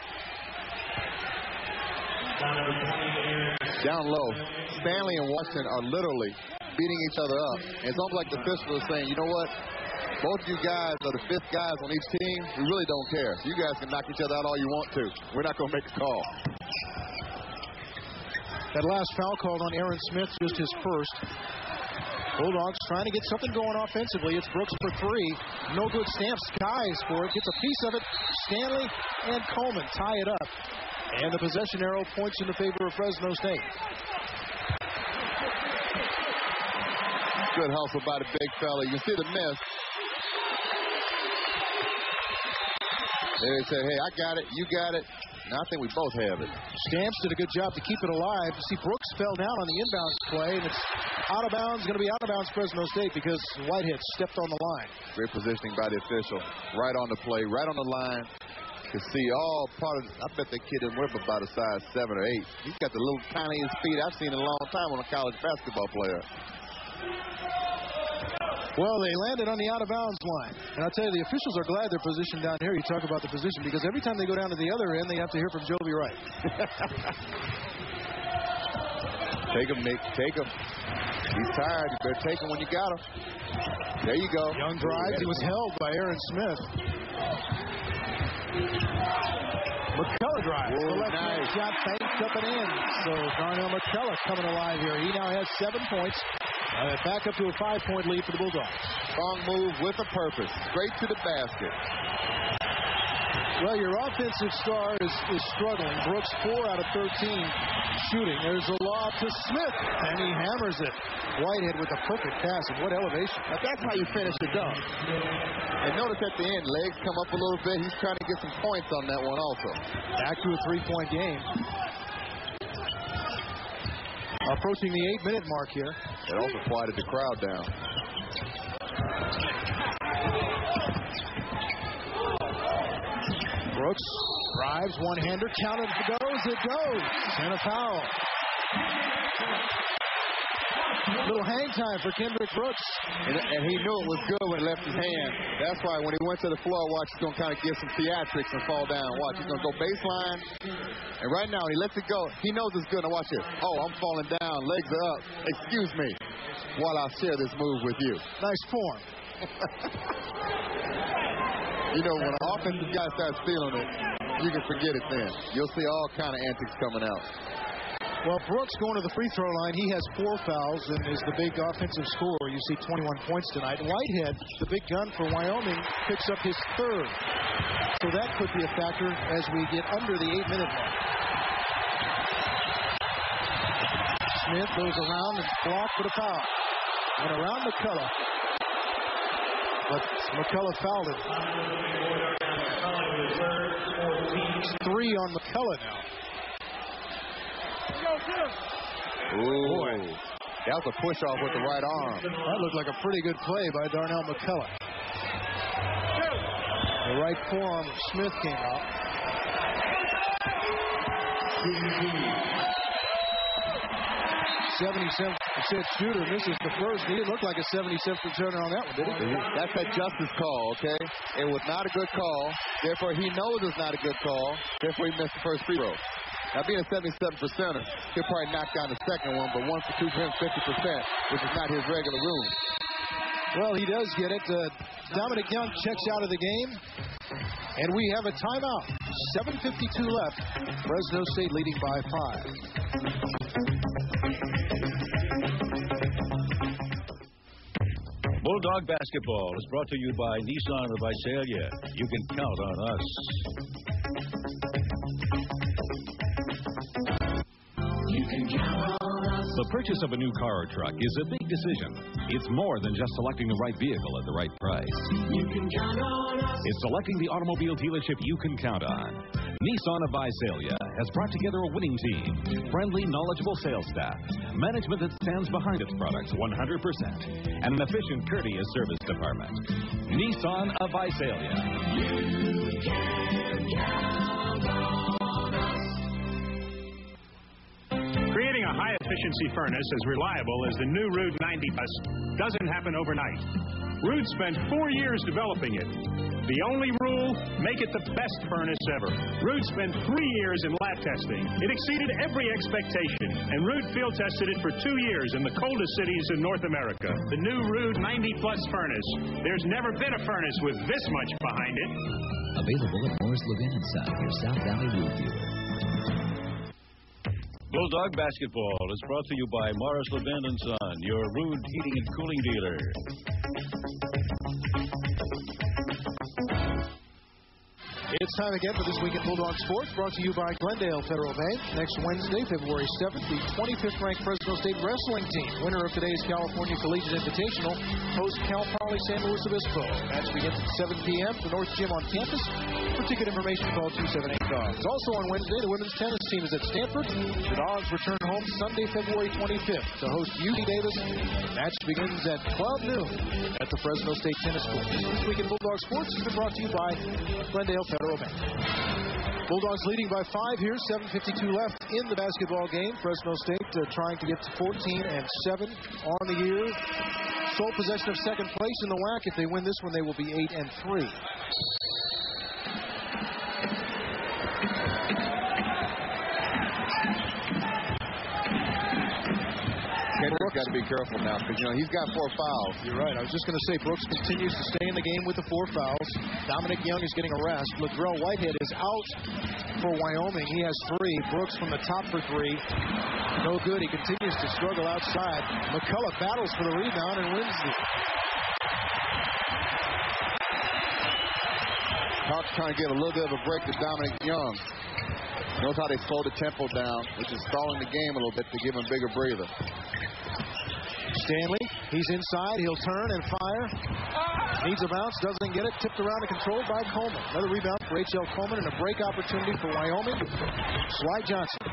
Down low. Stanley and Washington are literally beating each other up. And it's almost like the official is saying, you know what? Both of you guys are the 5th guys on each team. We really don't care. You guys can knock each other out all you want to. We're not going to make a call. That last foul called on Aaron Smith, just his first. Bulldogs trying to get something going offensively. It's Brooks for 3. No good. Stamps skies for it. Gets a piece of it. Stanley and Coleman tie it up. And the possession arrow points in the favor of Fresno State. Good hustle by the big fella. You see the miss. They said, hey, I got it. You got it. Now I think we both have it. Stamps did a good job to keep it alive. You see, Brooks fell down on the inbounds play, and it's out of bounds. Going to be out of bounds Fresno State because Whitehead stepped on the line. Great positioning by the official. Right on the play, right on the line. You can see all part of, I bet that kid in Whip about a size 7 or 8. He's got the little tiniest feet I've seen in a long time on a college basketball player. Well, they landed on the out-of-bounds line. And I'll tell you, the officials are glad they're positioned down here. You talk about the position, because every time they go down to the other end, they have to hear from Joby Wright. Take him, Nick. Take him. He's tired. You better take him when you got him. There you go. Young drives. He was held by Aaron Smith. McCullough drives. Whoa, the left-hand shot banked up and in. So Darnell McCullough coming alive here. He now has 7 points. Back up to a 5-point lead for the Bulldogs. Strong move with a purpose. Straight to the basket. Well, your offensive star is struggling. Brooks 4 out of 13 shooting. There's a lob to Smith, and he hammers it. Whitehead with a perfect pass, and what elevation. Now, that's how you finish the dunk. And notice at the end, legs come up a little bit. He's trying to get some points on that one also. Back to a 3-point game. Approaching the 8-minute mark here. It also quieted the crowd down. Brooks drives, one-hander, counted, it goes, and a foul. Little hang time for Kendrick Brooks. And he knew it was good when he left his hand. That's why when he went to the floor, watch, he's going to kind of give some theatrics and fall down. Watch, he's going to go baseline. And right now, when he lets it go, he knows it's good. Now watch this. Oh, I'm falling down. Legs are up. Excuse me while I share this move with you. Nice form. You know, when an offensive guy starts feeling it, you can forget it then. You'll see all kind of antics coming out. Well, Brooks going to the free throw line. He has 4 fouls and is the big offensive scorer. You see 21 points tonight. Whitehead, the big gun for Wyoming, picks up his 3rd. So that could be a factor as we get under the 8-minute mark. Smith goes around and blocked for the foul. And around McCullough. But McCullough fouled it. 3 on McCullough now. Ooh. Boy. That was a push-off with the right arm. That looked like a pretty good play by Darnell McCullough. The right forearm of Smith came out. 77 You said shooter misses the first. He didn't look like a 77th returner on that one, did he? That's a justice call, okay? It was not a good call. Therefore, he knows it's not a good call. Therefore, he missed the first free throw. Now, being a 77%er, he'll probably knock down the second one, but 1 for 2 for him, 50%, which is not his regular rule. Well, he does get it. Dominic Young checks out of the game. And we have a timeout. 7:52 left. Fresno State leading by 5. Bulldog Basketball is brought to you by Nissan of Visalia. You can count on us. You can count on us. The purchase of a new car or truck is a big decision. It's more than just selecting the right vehicle at the right price. You can count on us. It's selecting the automobile dealership you can count on. Nissan of Visalia has brought together a winning team, friendly, knowledgeable sales staff, management that stands behind its products 100%, and an efficient, courteous service department. Nissan of Visalia. You can count on us. Creating a high-efficiency furnace as reliable as the new Rude 90 Plus doesn't happen overnight. Rude spent 4 years developing it. The only rule, make it the best furnace ever. Rude spent 3 years in lab testing. It exceeded every expectation, and Rude field tested it for 2 years in the coldest cities in North America. The new Rude 90 Plus furnace. There's never been a furnace with this much behind it. Available at Morris Levin & Son, your South Valley Rude dealer. Bulldog Basketball is brought to you by Morris Levin & Son, your Rude heating and cooling dealer. It's time again for This Week in Bulldog Sports, brought to you by Glendale Federal Bank. Next Wednesday, February 7th, the 25th-ranked Fresno State wrestling team, winner of today's California Collegiate Invitational, hosts Cal Poly San Luis Obispo. Match begins at 7 p.m. The North Gym on campus. For ticket information, call 278-DOGS. Also on Wednesday, the women's tennis team is at Stanford. The Dogs return home Sunday, February 25th to host UC Davis. Match begins at 12 noon at the Fresno State Tennis Court. This Week in Bulldog Sports has been brought to you by Glendale Federal Bank. Bulldogs leading by 5 here, 7:52 left in the basketball game. Fresno State trying to get to 14-7 on the year. Sole possession of second place in the WAC. If they win this one, they will be 8-3. Brooks got to be careful now because, he's got 4 fouls. You're right. I was just going to say Brooks continues to stay in the game with the 4 fouls. Dominic Young is getting a rest. Latrell Whitehead is out for Wyoming. He has 3. Brooks from the top for 3. No good. He continues to struggle outside. McCullough battles for the rebound and wins it. Hawks trying to give a little bit of a break to Dominic Young. Knows how they slow the tempo down, which is stalling the game a little bit to give him a bigger breather. Stanley, he's inside. He'll turn and fire. Needs a bounce, doesn't get it. Tipped around and controlled by Coleman. Another rebound for H.L. Coleman and a break opportunity for Wyoming. Slide Johnson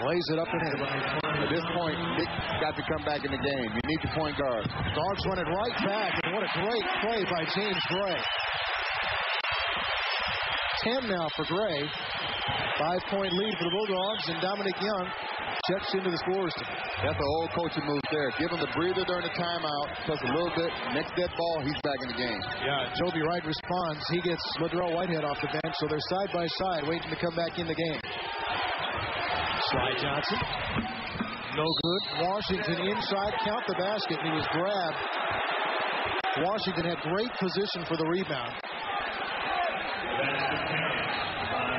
lays it up and in. At this point, Dick got to come back in the game. You need your point guard. Dogs run it right back, and what a great play by James Gray. 10 now for Gray. 5-point lead for the Bulldogs, and Dominic Young checks into the scorers team. That's an old coaching move there. Give him the breather during the timeout, plus a little bit. Next dead ball, he's back in the game. Yeah, Toby Wright responds. He gets Latrell Whitehead off the bench, so they're side by side, waiting to come back in the game. Slide Johnson. No good. Washington inside. Count the basket. He was grabbed. Washington had great position for the rebound.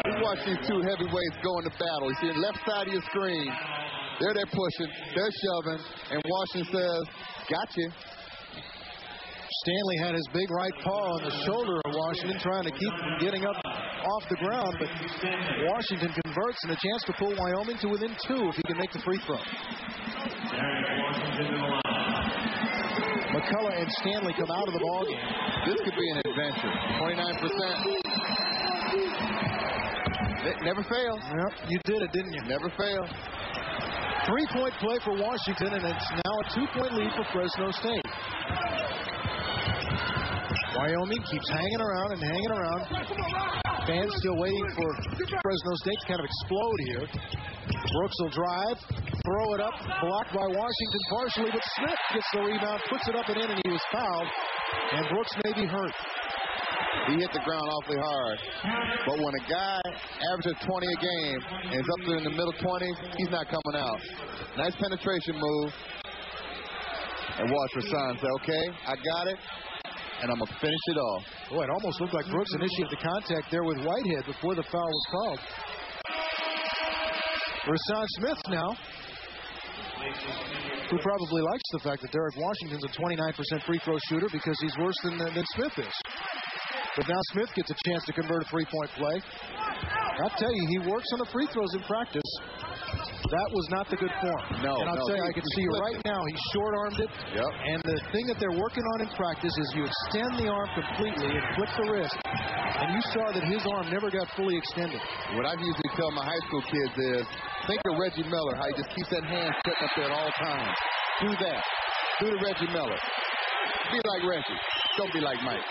You watch these two heavyweights go into battle. You see the left side of your screen. There they're pushing. They're shoving. And Washington says, got you. Stanley had his big right paw on the shoulder of Washington, trying to keep him getting up off the ground. But Washington converts, and a chance to pull Wyoming to within 2 if he can make the free throw. McCullough and Stanley come out of the ballgame. This could be an adventure. 29%. It never fails. Yep, you did it, didn't you? Never fail. 3-point play for Washington, and it's now a 2-point lead for Fresno State. Wyoming keeps hanging around and hanging around. Fans still waiting for Fresno State to kind of explode here. Brooks will drive, throw it up, blocked by Washington partially, but Smith gets the rebound, puts it up and in, and he was fouled. And Brooks may be hurt. He hit the ground awfully hard. But when a guy averages 20 a game and is up there in the middle 20s, he's not coming out. Nice penetration move. And watch Rasan say, okay, I got it, and I'm going to finish it off. Boy, it almost looked like Brooks initiated the contact there with Whitehead before the foul was called. Rasan Smith now, who probably likes the fact that Derek Washington's a 29% free throw shooter because he's worse than Smith is. But now Smith gets a chance to convert a three-point play. I'll tell you, he works on the free throws in practice. That was not the good form. No, and I'll tell you, I can see right now, he short-armed it. Yep. And the thing that they're working on in practice is you extend the arm completely and flip the wrist. And you saw that his arm never got fully extended. What I usually tell my high school kids is, think of Reggie Miller, how he just keeps that hand sitting up there at all times. Do that. Do the Reggie Miller. Be like Reggie. Don't be like Mike.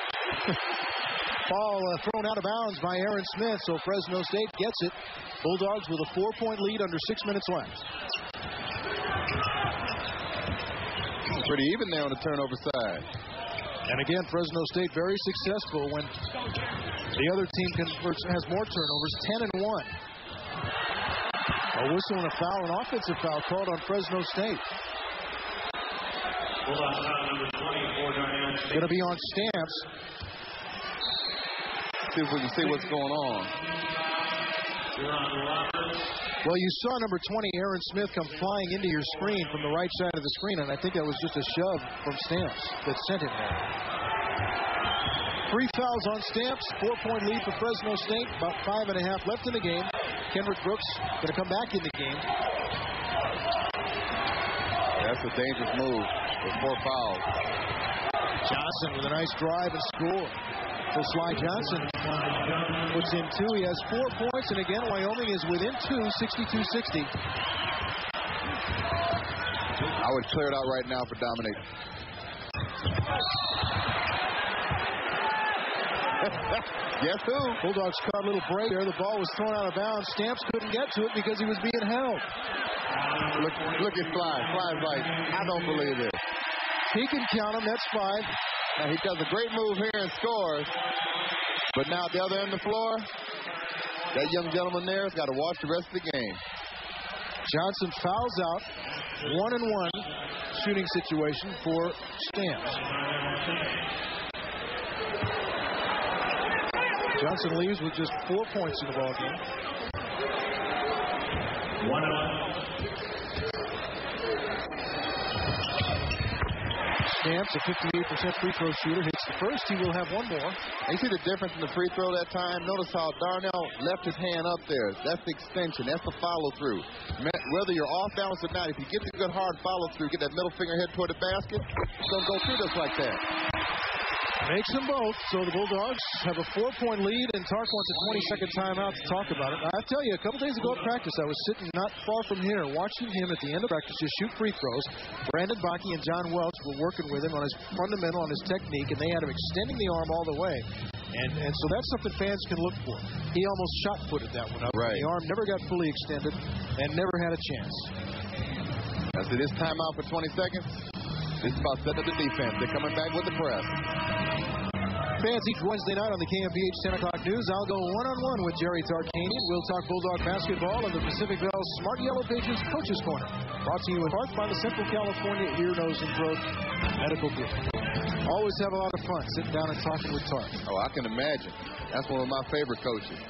Ball thrown out of bounds by Aaron Smith, so Fresno State gets it. Bulldogs with a 4-point lead under 6 minutes left. Pretty even there on the turnover side. And again, Fresno State very successful when the other team has more turnovers, 10-1. A whistle and a foul, an offensive foul called on Fresno State. Going to be on Stamps. See if we can see what's going on. Well, you saw number 20, Aaron Smith, come flying into your screen from the right side of the screen, and I think that was just a shove from Stamps that sent him there. 3 fouls on Stamps, 4-point lead for Fresno State, about 5.5 left in the game. Kendrick Brooks going to come back in the game. That's a dangerous move with 4 fouls. Johnson with a nice drive and score. So Sly Johnson puts in 2. He has 4 points, and again, Wyoming is within 2, 62-60. I would clear it out right now for Dominic. Guess who? Bulldogs caught a little break there. The ball was thrown out of bounds. Stamps couldn't get to it because he was being held. Look at Sly. Sly's like, I don't believe it. He can count them. That's 5. Now, he does a great move here and scores. But now at the other end of the floor, that young gentleman there has got to watch the rest of the game. Johnson fouls out. 1-1 shooting situation for Stamps. Johnson leaves with just 4 points in the ball game. 1-1. Stamps, a 58% free throw shooter, hits the first. He will have 1 more. And you see the difference in the free throw that time? Notice how Darnell left his hand up there. That's the extension. That's the follow-through. Whether you're off balance or not, if you get the good hard follow-through, get that middle finger head toward the basket, it's going to go through just like that. Makes them both, so the Bulldogs have a 4-point lead, and Tark wants a 20-second timeout to talk about it. I tell you, a couple days ago at practice, I was sitting not far from here watching him at the end of practice just shoot free throws. Brandon Bakke and John Welch were working with him on his fundamental, on his technique, and they had him extending the arm all the way. And so that's something fans can look for. He almost shot-footed that one up. Right. The arm never got fully extended and never had a chance. Now, see this timeout for 20 seconds? This is about setting up the defense. They're coming back with the press. Fans, each Wednesday night on the KMPH 10 o'clock news, I'll go one-on-one with Jerry Tarkanian. We'll talk Bulldog basketball on the Pacific Bell Smart Yellow Pages Coaches Corner. Brought to you in part by the Central California Ear, Nose, and Throat Medical Group. Always have a lot of fun sitting down and talking with Tark. Oh, I can imagine. That's one of my favorite coaches.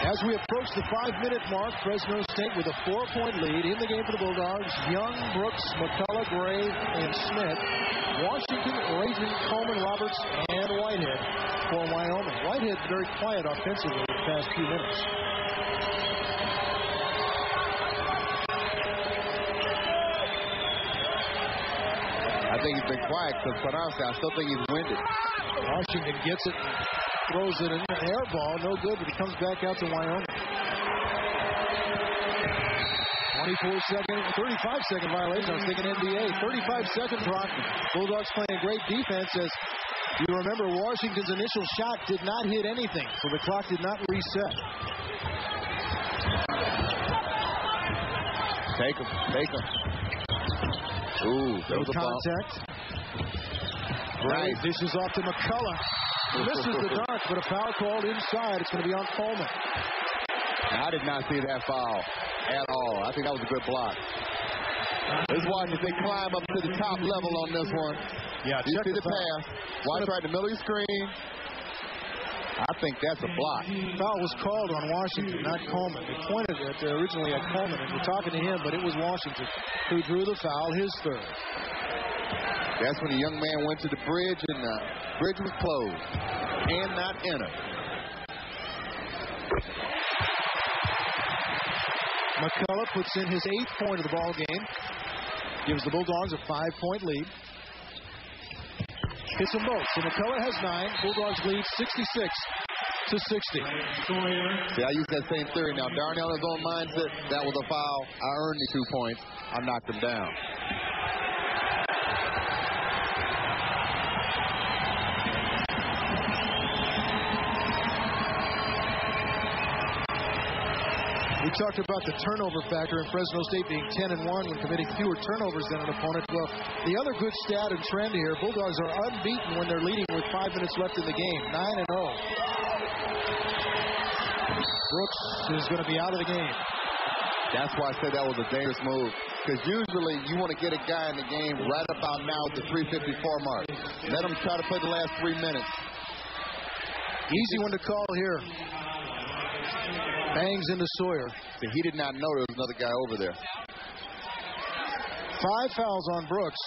As we approach the 5-minute mark, Fresno State with a 4-point lead in the game for the Bulldogs. Young, Brooks, McCullough, Gray, and Smith. Washington, Raven, Coleman, Roberts, and Whitehead for Wyoming. Whitehead very quiet offensively the past few minutes. I think he's been quiet because, quite honestly, I still think he's winded. Washington gets it. Throws it in an air ball, no good, but it comes back out to Wyoming. 35-second violation. I was thinking NBA. 35-second clock. Bulldogs playing great defense as you remember Washington's initial shot did not hit anything, so the clock did not reset. Take him. Ooh, there was a contact. Right. Dishes off to McCullough. Misses the dunk, but a foul called inside. It's going to be on Coleman. I did not see that foul at all. I think that was a good block. Let's watch as they climb up to the top level on this one. Yeah, you see the pass. Watch right in the middle of the screen. I think that's a block. Foul was called on Washington, not Coleman. They pointed it originally at Coleman, and we're talking to him, but it was Washington who drew the foul, his third. That's when the young man went to the bridge, and the bridge was closed and not entered. McCullough puts in his 8th point of the ball game. Gives the Bulldogs a 5-point lead. Hits them both. So McCullough has 9. Bulldogs lead 66-60. See, I use that same theory now. Darnell in his own mindset. That was a foul. I earned the 2 points. I knocked him down. We talked about the turnover factor in Fresno State being 10-1 when committing fewer turnovers than an opponent. Well, the other good stat and trend here, Bulldogs are unbeaten when they're leading with 5 minutes left in the game, 9-0. Brooks is going to be out of the game. That's why I said that was a dangerous move. Because usually you want to get a guy in the game right about now at the 3:54 mark. Let him try to play the last 3 minutes. Easy one to call here. Bangs into Sawyer. So he did not know there was another guy over there. 5 fouls on Brooks.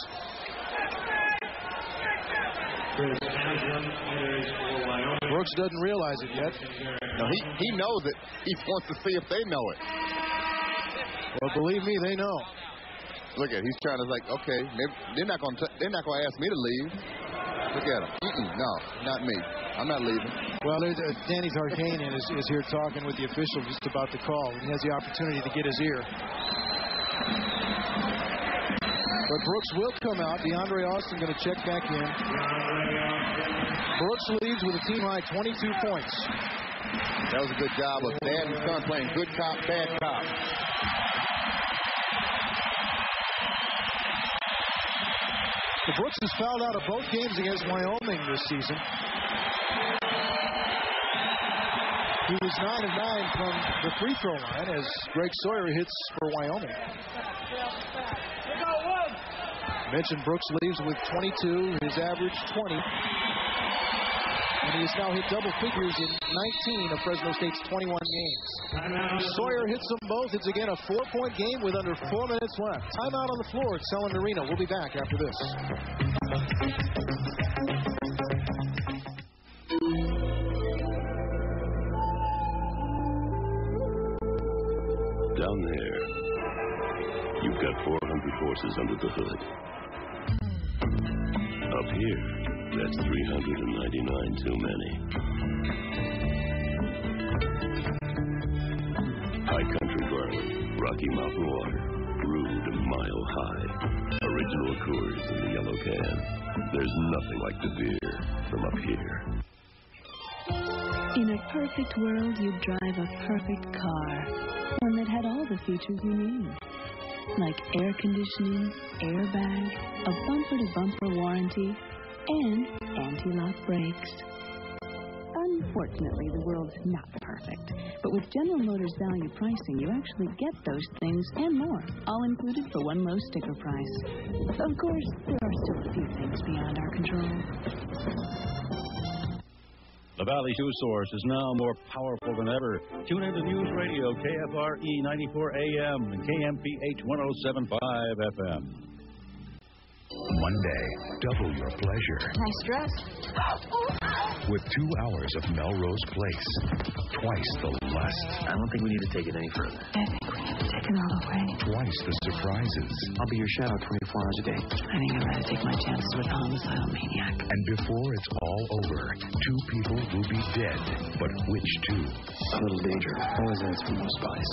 Brooks doesn't realize it yet. No, he knows it. He wants to see if they know it. Well, believe me, they know. Look at it. He's trying to okay, they're not going to ask me to leave. Look at him. No, not me. I'm not leaving. Well, Danny Tarkanian is here talking with the official just about the call. He has the opportunity to get his ear. But Brooks will come out. DeAndre Austin going to check back in. Brooks leads with a team-high 22 points. That was a good job of dad and son playing good cop, bad cop. Brooks has fouled out of both games against Wyoming this season. He was 9 of 9 from the free throw line as Greg Sawyer hits for Wyoming. Mentioned Brooks leaves with 22, his average 20. And he has now hit double figures in 19 of Fresno State's 21 games. Sawyer hits them both. It's again a 4-point game with under 4 minutes left. Timeout on the floor at Selland Arena. We'll be back after this. Down there, you've got 400 horses under the hood. Up here, that's 399 too many. High Country Barley, Rocky Mountain Water, brewed a mile high. Original Coors in the yellow can. There's nothing like the beer from up here. In a perfect world, you'd drive a perfect car. One that had all the features you need. Like air conditioning, airbag, a bumper-to-bumper warranty, and anti-lock brakes. Unfortunately, the world's not perfect. But with General Motors value pricing, you actually get those things and more, all included for one low sticker price. Of course, there are still a few things beyond our control. The Valley News Source is now more powerful than ever. Tune into News Radio, KFRE 94 AM and KMPH 107.5 FM. One day, double your pleasure. Nice dress. with 2 hours of Melrose Place. Twice the lust. I don't think we need to take it any further. I think we need to take it all away. Twice the surprises. I'll be your shadow 24 hours a day. I think I'd rather take my chances with a homicidal maniac. And before it's all over, 2 people will be dead. But which 2? A little danger always adds for more spice.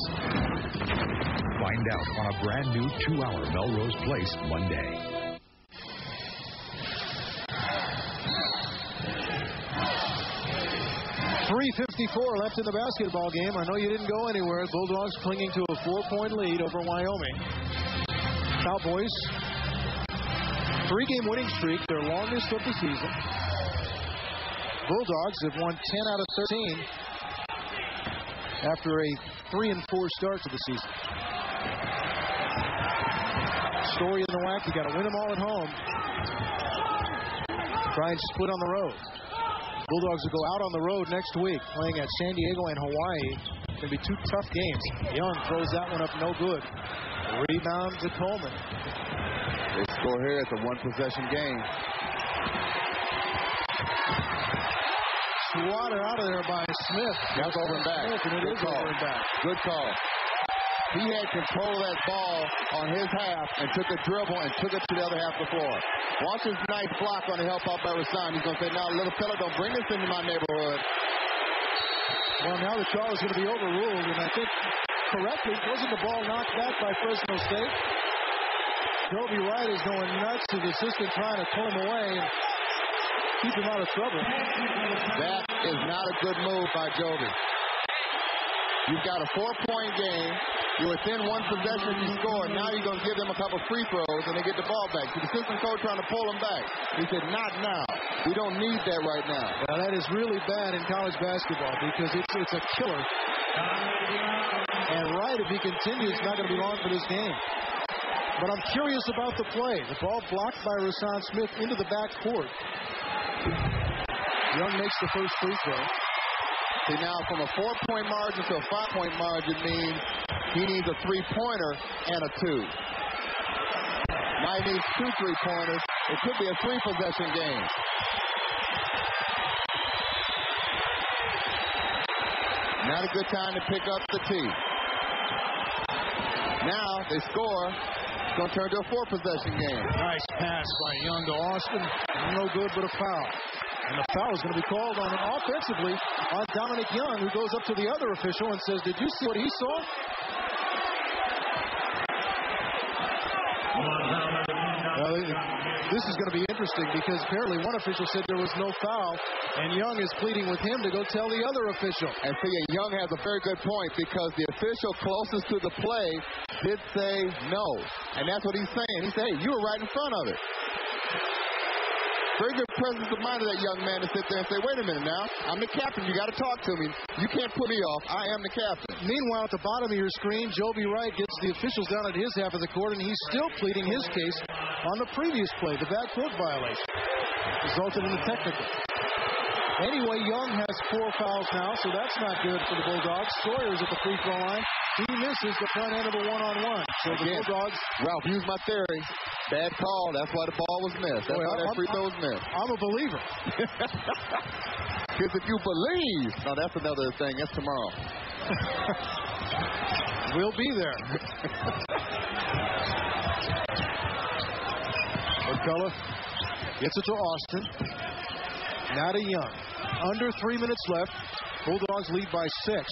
Find out on a brand new 2-hour Melrose Place Monday. .354 left in the basketball game. I know you didn't go anywhere. Bulldogs clinging to a 4-point lead over Wyoming. Cowboys, 3-game winning streak, their longest of the season. Bulldogs have won 10 out of 13 after a 3-4 start to the season. Story in the WAC, you got to win them all at home. Try and split on the road. Bulldogs will go out on the road next week, playing at San Diego and Hawaii. It's going to be 2 tough games. Young throws that one up no good. Rebound to Coleman. They score here. It's a 1-possession game. Swatted out of there by Smith. That's over and back. Smith, and it is over and back. Good call. He had control of that ball on his half and took a dribble and took it to the other half of the floor. Watch his nice block on the help out by Rasan. He's going to say, now, little fella, don't bring this into my neighborhood. Well, now the call is going to be overruled, and I think correctly, wasn't the ball knocked back by Fresno State? Joby Wright is going nuts to the assistant trying to pull him away and keep him out of trouble. That is not a good move by Joby. You've got a 4-point game. You're within 1 possession, you score. Now you're going to give them a couple free throws, and they get the ball back. So the assistant coach trying to pull them back. He said, not now. We don't need that right now. Well, that is really bad in college basketball because it's a killer. And Wright, if he continues, not going to be long for this game. But I'm curious about the play. The ball blocked by Rasan Smith into the backcourt. Young makes the first free throw. See, now from a 4-point margin to a 5-point margin means he needs a 3-pointer and a 2. Now he needs 2 3-pointers. It could be a 3-possession game. Not a good time to pick up the tee. Now they score. It's going to turn to a 4-possession game. Nice pass by Young to Austin. No good but a foul. And the foul is going to be called on offensively on Dominic Young, who goes up to the other official and says, did you see what he saw? Well, this is going to be interesting because apparently one official said there was no foul, and Young is pleading with him to go tell the other official. And see, Young has a very good point because the official closest to the play did say no. And that's what he's saying. He said, hey, you were right in front of it. Very good presence of mind of that young man to sit there and say, wait a minute now, I'm the captain. You got to talk to me. You can't put me off. I am the captain. Meanwhile, at the bottom of your screen, Joby Wright gets the officials down at his half of the court, and he's still pleading his case on the previous play, the backcourt violation. Resulted in a technical. Anyway, Young has 4 fouls now, so that's not good for the Bulldogs. Sawyer's at the free throw line. He misses the front end of a one-on-one. So the Bulldogs... Ralph, use my theory. Bad call. That's why the ball was missed. That's why that free throw was missed. I'm a believer. Because if you believe... No, that's another thing. That's tomorrow. We'll be there. McCullough gets it to Austin. Now to Young. Under 3 minutes left. Bulldogs lead by 6.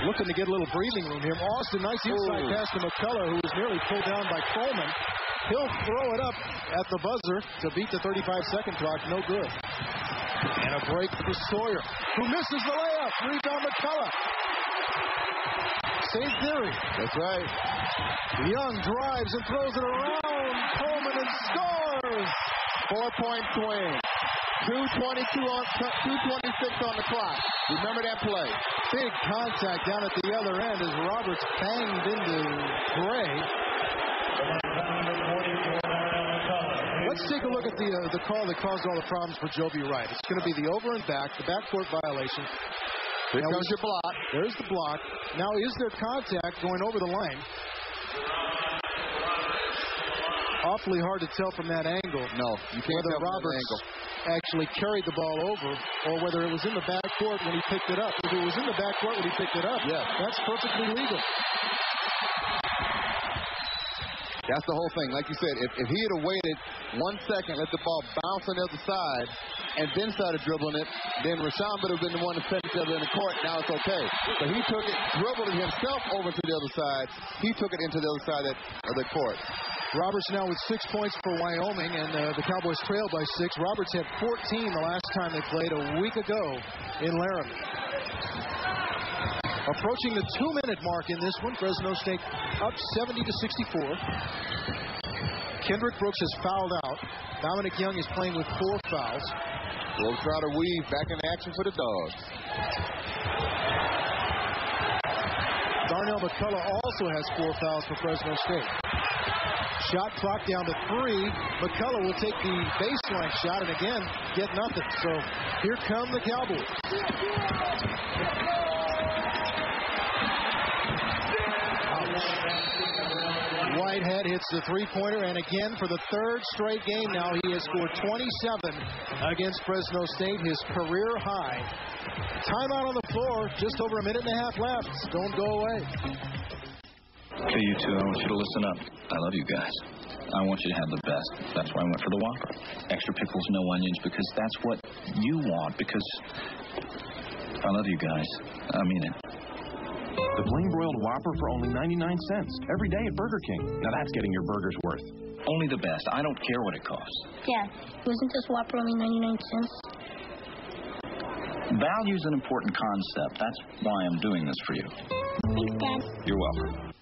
Looking to get a little breathing room here. Austin, nice inside pass to McCullough, who was nearly pulled down by Coleman. He'll throw it up at the buzzer to beat the 35-second clock. No good. And a break for Sawyer, who misses the layup. Rebound McCullough. Same theory. That's right. Young drives and throws it around Coleman and scores. 4-point swing. 2:26 on the clock. Remember that play. Big contact down at the other end as Roberts banged into Gray. Let's take a look at the call that caused all the problems for Joby Wright. It's going to be the over and back, the backcourt violation. Here comes your block. There's the block. Now, is there contact going over the line? Awfully hard to tell from that angle. No, you can't whether tell from that Roberts angle. actually carried the ball over or whether it was in the backcourt when he picked it up. If it was in the backcourt when he picked it up, that's perfectly legal. That's the whole thing. Like you said, if he had waited 1 second, let the ball bounce on the other side, and then started dribbling it, then Rashawn would have been the one to set each other in the court. Now it's okay. But he took it, dribbled it himself over to the other side. He took it into the other side of the court. Roberts now with 6 points for Wyoming, and the Cowboys trailed by 6. Roberts had 14 the last time they played a week ago in Laramie. Approaching the 2-minute mark in this one, Fresno State up 70-64. Kendrick Brooks has fouled out. Dominic Young is playing with 4 fouls. Will Crowder Weave back in action for the Dogs. Darnell McCullough also has 4 fouls for Fresno State. Shot clock down to 3. McCullough will take the baseline shot and again get nothing. So here come the Cowboys. Whitehead hits the three-pointer, and again for the 3rd straight game now, he has scored 27 against Fresno State, his career high. Timeout on the floor, just over a minute and a half left. Don't go away. Okay, you two, I want you to listen up. I love you guys. I want you to have the best. That's why I went for the Whopper. Extra pickles, no onions, because that's what you want, because I love you guys. I mean it. The plain broiled Whopper for only 99 cents every day at Burger King. Now that's getting your burger's worth. Only the best. I don't care what it costs. Dad, wasn't this Whopper only 99 cents? Value's an important concept. That's why I'm doing this for you. Thanks, Dad. You're welcome.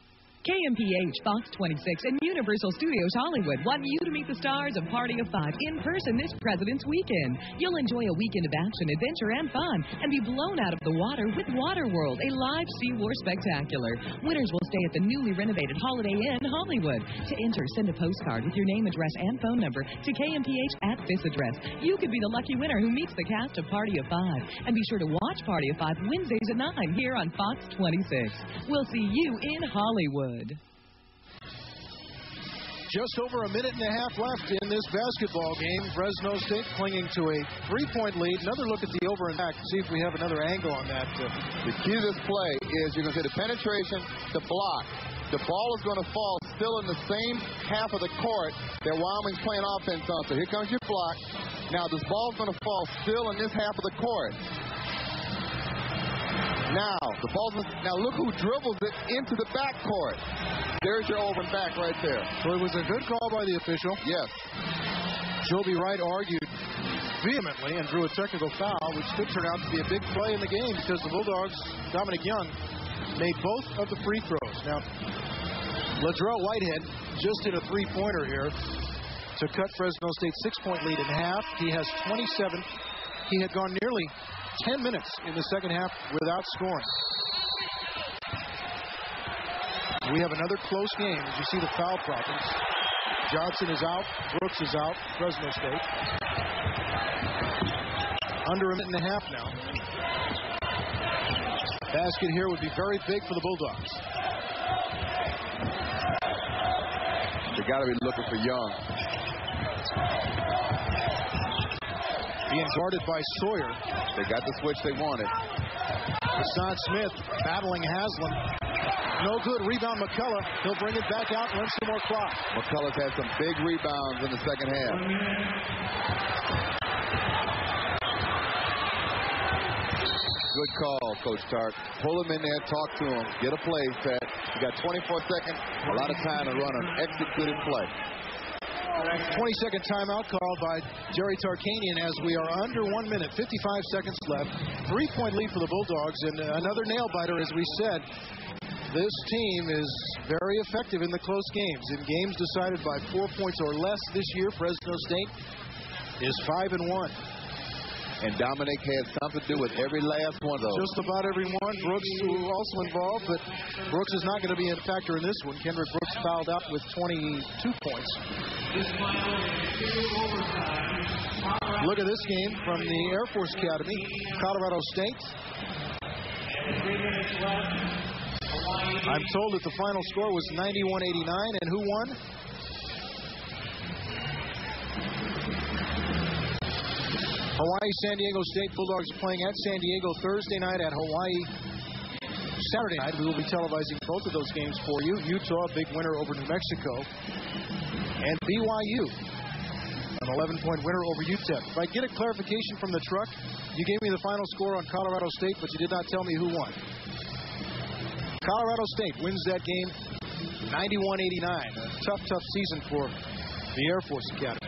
KMPH, Fox 26, and Universal Studios Hollywood want you to meet the stars of Party of Five in person this President's Weekend. You'll enjoy a weekend of action, adventure, and fun, and be blown out of the water with Waterworld, a live SeaWar spectacular. Winners will stay at the newly renovated Holiday Inn Hollywood. To enter, send a postcard with your name, address, and phone number to KMPH at this address. You could be the lucky winner who meets the cast of Party of Five. And be sure to watch Party of Five Wednesdays at 9 here on Fox 26. We'll see you in Hollywood. Just over a minute and a half left in this basketball game. Fresno State clinging to a 3-point lead. Another look at the over and back to see if we have another angle on that. The key to this play is you're going to see the penetration, the block. The ball is going to fall still in the same half of the court that Wyoming's playing offense on. So here comes your block. Now this ball's going to fall still in this half of the court. Now, now look who dribbles it into the backcourt. There's your over and back right there. So it was a good call by the official. Yes. Joby Wright argued vehemently and drew a technical foul, which could turn out to be a big play in the game because the Bulldogs, Dominic Young, made both of the free throws. Now, Ladrell Whitehead just hit a three-pointer here to cut Fresno State's 6-point lead in half. He has 27. He had gone nearly 10 minutes in the second half without scoring. We have another close game as you see the foul problems. Johnson is out. Brooks is out. Fresno State. Under a minute and a half now. Basket here would be very big for the Bulldogs. They got to be looking for Young. Being guarded by Sawyer. They got the switch they wanted. Hassan Smith battling Haslam. No good. Rebound McCullough. He'll bring it back out and run some more clock. McCullough's had some big rebounds in the second half. Good call, Coach Tark. Pull him in there, talk to him, get a play set. You got 24 seconds, a lot of time to run an executed play. 20-second timeout called by Jerry Tarkanian as we are under 1 minute, 55 seconds left. 3-point lead for the Bulldogs, and another nail-biter, as we said. This team is very effective in the close games. In games decided by 4 points or less this year, Fresno State is 5-1. And Dominic had something to do with every last one of those. Just about every one. Brooks also involved, but Brooks is not going to be a factor in this one. Kendrick Brooks fouled out with 22 points. Look at this game from the Air Force Academy, Colorado State. I'm told that the final score was 91-89, and who won? Hawaii, San Diego State. Bulldogs playing at San Diego Thursday night, at Hawaii Saturday night. We will be televising both of those games for you. Utah, big winner over New Mexico. And BYU, an 11-point winner over UTEP. If I get a clarification from the truck, you gave me the final score on Colorado State, but you did not tell me who won. Colorado State wins that game 91-89. A tough season for the Air Force Academy.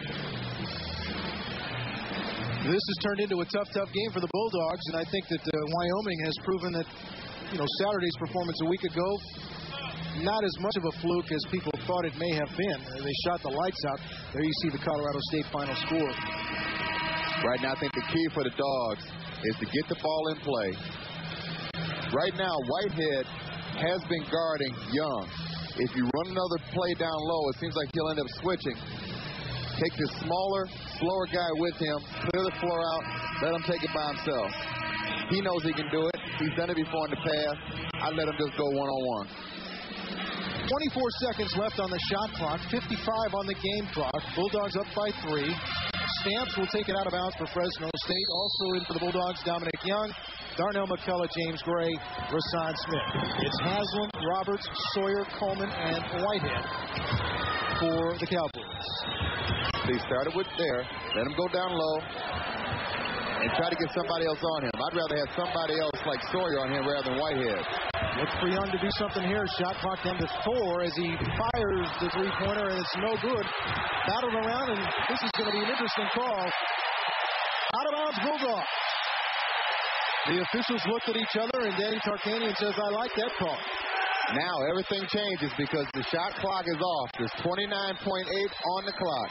This has turned into a tough game for the Bulldogs, and I think that Wyoming has proven that, Saturday's performance a week ago, not as much of a fluke as people thought it may have been. They shot the lights out. There you see the Colorado State final score. Right now, I think the key for the Dogs is to get the ball in play. Right now, Whitehead has been guarding Young. If you run another play down low, it seems like he'll end up switching. Take the smaller, slower guy with him, clear the floor out, let him take it by himself. He knows he can do it. He's done it before in the past. I'd let him just go one-on-one. 24 seconds left on the shot clock, 55 on the game clock. Bulldogs up by 3. Stamps will take it out of bounds for Fresno State. Also in for the Bulldogs, Dominic Young, Darnell McCullough, James Gray, Rasan Smith. It's Haslam, Roberts, Sawyer, Coleman, and Whitehead for the Cowboys. They started with there. Let him go down low and try to get somebody else on him. I'd rather have somebody else like Sawyer on him rather than Whitehead. Look for Young to do something here. Shot clock down to 4 as he fires the three-pointer, and it's no good. Battled around, and this is going to be an interesting call. Out of bounds, Bulldogs. The officials looked at each other, and Danny Tarkanian says, I like that call. Now everything changes because the shot clock is off. There's 29.8 on the clock.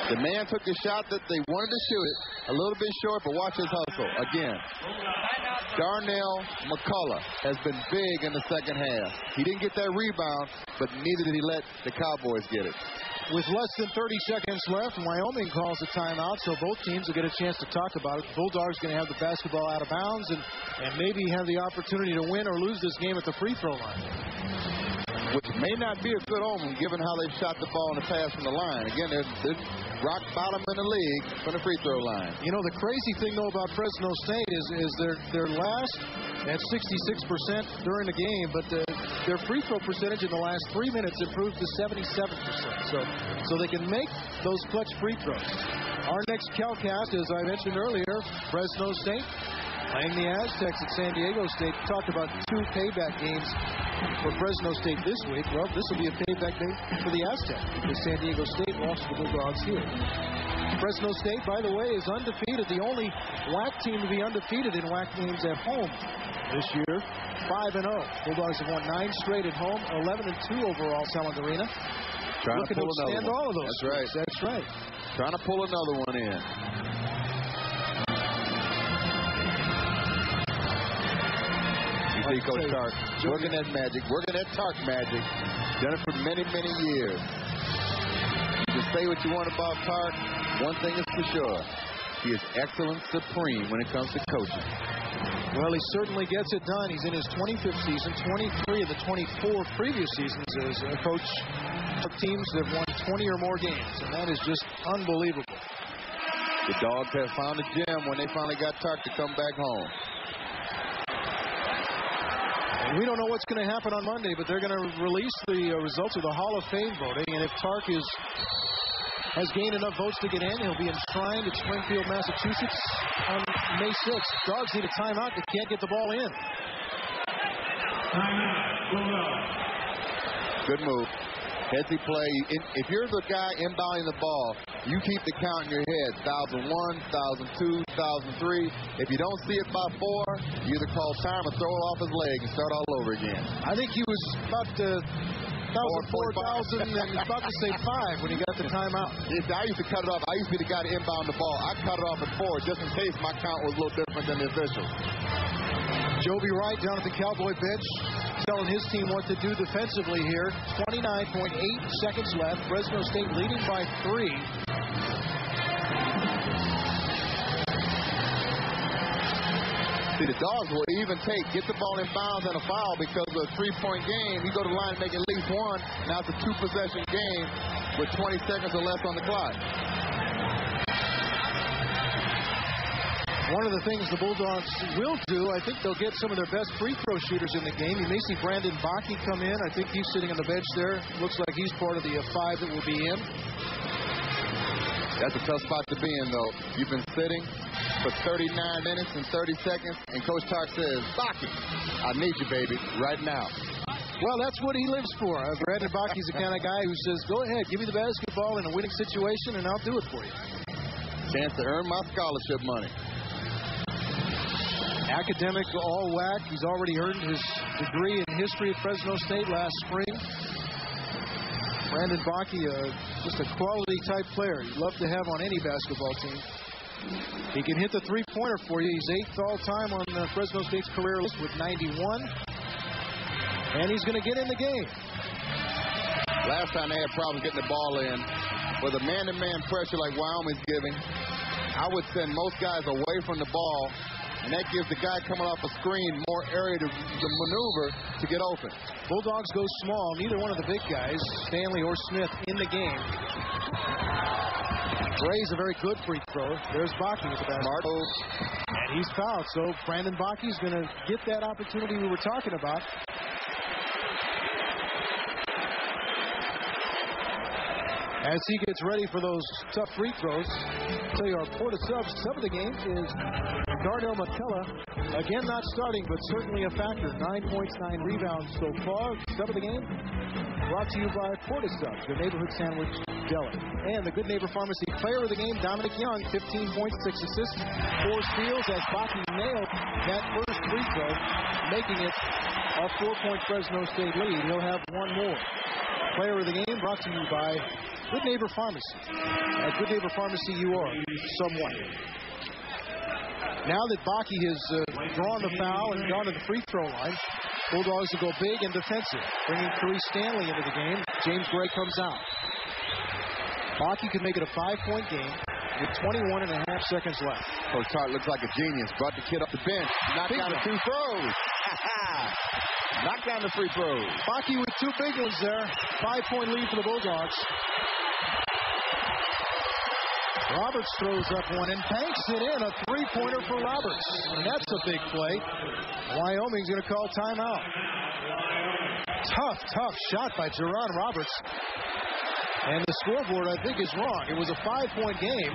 The man took the shot that they wanted to shoot it. A little bit short, but watch his hustle. Again, Darnell McCullough has been big in the second half. He didn't get that rebound, but neither did he let the Cowboys get it. With less than 30 seconds left, Wyoming calls a timeout, so both teams will get a chance to talk about it. The Bulldogs going to have the basketball out of bounds and maybe have the opportunity to win or lose this game at the free throw line. Which may not be a good omen given how they've shot the ball in the pass from the line. Again, they're rock bottom in the league from the free throw line. The crazy thing, though, about Fresno State is they're last at 66% during the game, but their free throw percentage in the last 3 minutes improved to 77%. So they can make those clutch free throws. Our next CalCast, as I mentioned earlier, Fresno State playing the Aztecs at San Diego State. Talked about 2 payback games for Fresno State this week. Well, this will be a payback game for the Aztecs because San Diego State lost to the Bulldogs here. Fresno State, by the way, is undefeated. The only WAC team to be undefeated in WAC games at home this year. 5-0. Bulldogs have won 9 straight at home, 11-2 overall, Salon Arena. Trying Looking to pull extend another one. all of those. That's right. That's right. Trying to pull another one in. You see Coach Tark working that magic, working that Tark magic. Done it for many, many years. You can say what you want about Tark. One thing is for sure. He is excellence supreme when it comes to coaching. Well, he certainly gets it done. He's in his 25th season, 23 of the 24 previous seasons as a coach of teams that have won 20 or more games, and that is just unbelievable. The Dogs have found a gem when they finally got Tark to come back home. And we don't know what's going to happen on Monday, but they're going to release the results of the Hall of Fame voting, and if Tark has gained enough votes to get in, he'll be enshrined at Springfield, Massachusetts on May 6th. Dogs need a timeout. They can't get the ball in. Good move. Headsy play. If you're the guy inbounding the ball, you keep the count in your head. 1,001, 1,002, 1,003. If you don't see it by 4, you either call time or throw it off his leg and start all over again. I think he was about 4,000 and about to say 5 when he got the timeout. I used to cut it off. I used to be the guy to inbound the ball. I cut it off at 4 just in case my count was a little different than the official. Joby Wright down at the Cowboy bench telling his team what to do defensively here. 29.8 seconds left. Fresno State leading by 3. See, the Dogs will even get the ball in bounds and a foul because of a 3-point game. You go to the line and make at least 1. Now it's a 2-possession game. with 20 seconds or less on the clock. One of the things the Bulldogs will do, I think they'll get some of their best free throw shooters in the game. You may see Brandon Bakke come in. I think he's sitting on the bench there. Looks like he's part of the 5 that will be in. That's a tough spot to be in, though. You've been sitting for 39 minutes and 30 seconds, and Coach Tark says, Bakke, I need you, baby, right now. Well, that's what he lives for. Brandon Bakke's the kind of guy who says, go ahead, give me the basketball in a winning situation, and I'll do it for you. Chance to earn my scholarship money. Academic all WAC. He's already earned his degree in history at Fresno State last spring. Brandon Bakke, just a quality type player you'd love to have on any basketball team. He can hit the three-pointer for you. He's 8th all-time on Fresno State's career list with 91. And he's going to get in the game. Last time they had problems getting the ball in, with a man-to-man pressure like Wyoming's giving, I would send most guys away from the ball, and that gives the guy coming off a screen more area to maneuver to get open. Bulldogs go small. Neither one of the big guys, Stanley or Smith, in the game. Gray's a very good free throw. There's Bakke with the basketball. And he's fouled. So Brandon Bakke's going to get that opportunity we were talking about. As he gets ready for those tough free throws, I'll tell you our Port of Subs sub of the game is Darnell McCullough. Again, not starting, but certainly a factor. 9 points, 9 rebounds so far. Sub of the game brought to you by Port of Subs, the neighborhood sandwich deli. And the Good Neighbor Pharmacy player of the game, Dominic Young, 15 points, 6 assists, 4 steals as Bakke nailed that first free throw, making it a 4-point Fresno State lead. He'll have one more. Player of the game brought to you by Good Neighbor Pharmacy. At Good Neighbor Pharmacy, you are someone. Now that Bakke has drawn the foul and gone to the free throw line, Bulldogs will go big and defensive, bringing Therese Stanley into the game. James Gray comes out. Bakke can make it a 5-point game with 21 and a half seconds left. Coach Hart looks like a genius. Brought the kid off the bench. Knocked down the 2 throws. Knocked down the free throws. Bakke with 2 big ones there. 5-point lead for the Bulldogs. Roberts throws up one and banks it in. A 3-pointer for Roberts. And that's a big play. Wyoming's going to call timeout. Tough shot by Jerron Roberts. And the scoreboard, I think, is wrong. It was a 5-point game.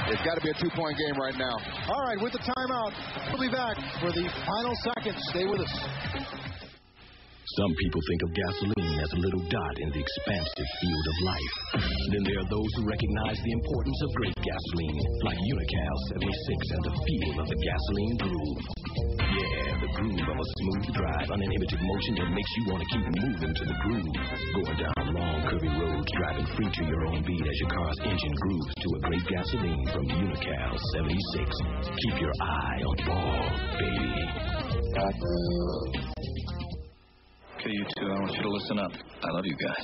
It's got to be a 2-point game right now. All right, with the timeout, we'll be back for the final seconds. Stay with us. Some people think of gasoline as a little dot in the expansive field of life. Then there are those who recognize the importance of great gasoline, like Unical 76 and the feel of the gasoline groove. Yeah, the groove of a smooth drive, uninhibited motion that makes you want to keep moving to the groove. Going down long, curvy roads, driving free to your own beat as your car's engine grooves to a great gasoline from Unical 76. Keep your eye on the ball, baby. Okay, you two, I want you to listen up. I love you guys.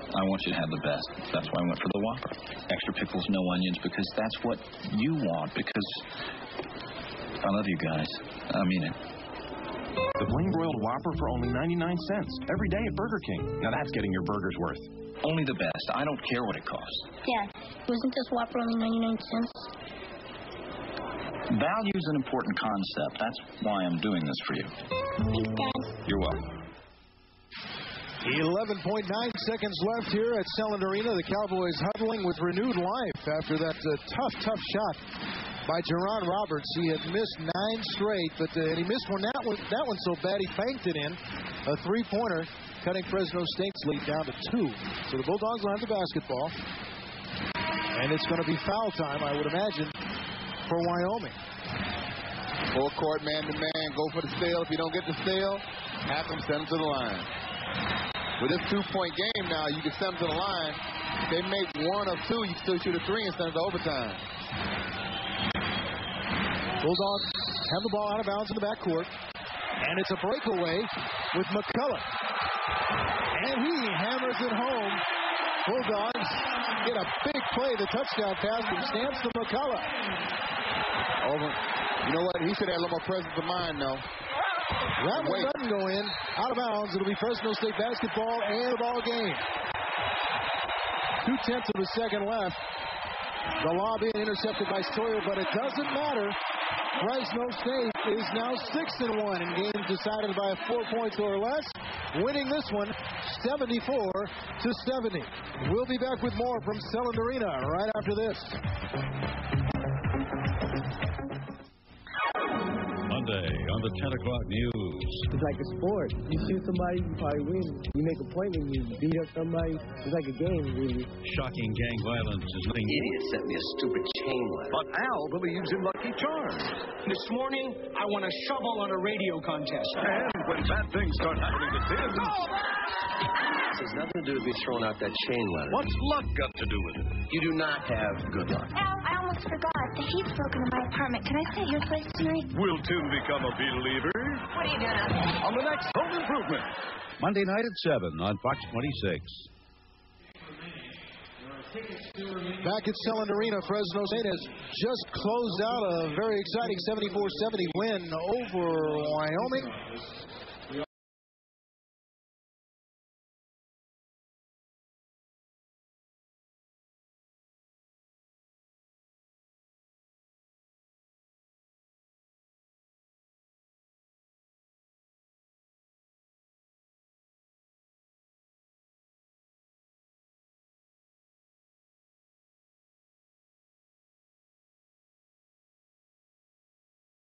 I want you to have the best. That's why I went for the Whopper. Extra pickles, no onions, because that's what you want, because I love you guys. I mean it. The plain broiled Whopper for only 99 cents. Every day at Burger King. Now that's getting your burger's worth. Only the best. I don't care what it costs. Dad, wasn't this Whopper only 99 cents? Value is an important concept. That's why I'm doing this for you. Thanks, Dad. You're welcome. 11.9 seconds left here at Selland Arena. The Cowboys huddling with renewed life after that tough shot by Jerron Roberts. He had missed 9 straight, but and he missed one. That one so bad he banked it in. A 3-pointer, cutting Fresno State's lead down to 2. So the Bulldogs will have the basketball. And it's going to be foul time, I would imagine, for Wyoming. Full court, man-to-man. Go for the steal. If you don't get the steal, have them send them to the line. With this 2-point game now, you can send them to the line. If they make 1 of 2, you can still shoot a 3 and send it to overtime. Bulldogs have the ball out of bounds in the backcourt. And it's a breakaway with McCullough. And he hammers it home. Bulldogs get a big play, the touchdown pass from Stamps to McCullough. Over. You know what? He should have a little more presence of mind, though. That one doesn't go in. Out of bounds. It'll be Fresno State basketball and a ball game. 2/10 of a second left. The lob being intercepted by Sawyer, but it doesn't matter. Fresno State is now 6-1 in games decided by 4 points or less, winning this one 74-70. We'll be back with more from Selland Arena right after this. Monday on the 10 o'clock news. It's like a sport. You shoot somebody, you probably win. You make a point and you beat up somebody. It's like a game, really. Shocking gang violence is nothing. Idiot sent me a stupid chain letter. But Al believes in Lucky Charms. This morning, I won a shovel on a radio contest. And when bad things start happening to Tim... This has nothing to do with me throwing out that chain letter. What's luck got to do with it? You do not have good luck. Al, I almost forgot. The heat's broken in my apartment. Can I stay at your place tonight? Will Tim become a believer? What are you doing out there? On the next Home Improvement. Monday night at 7 on Fox 26. Back at Selland Arena, Fresno State has just closed out a very exciting 74-70 win over Wyoming.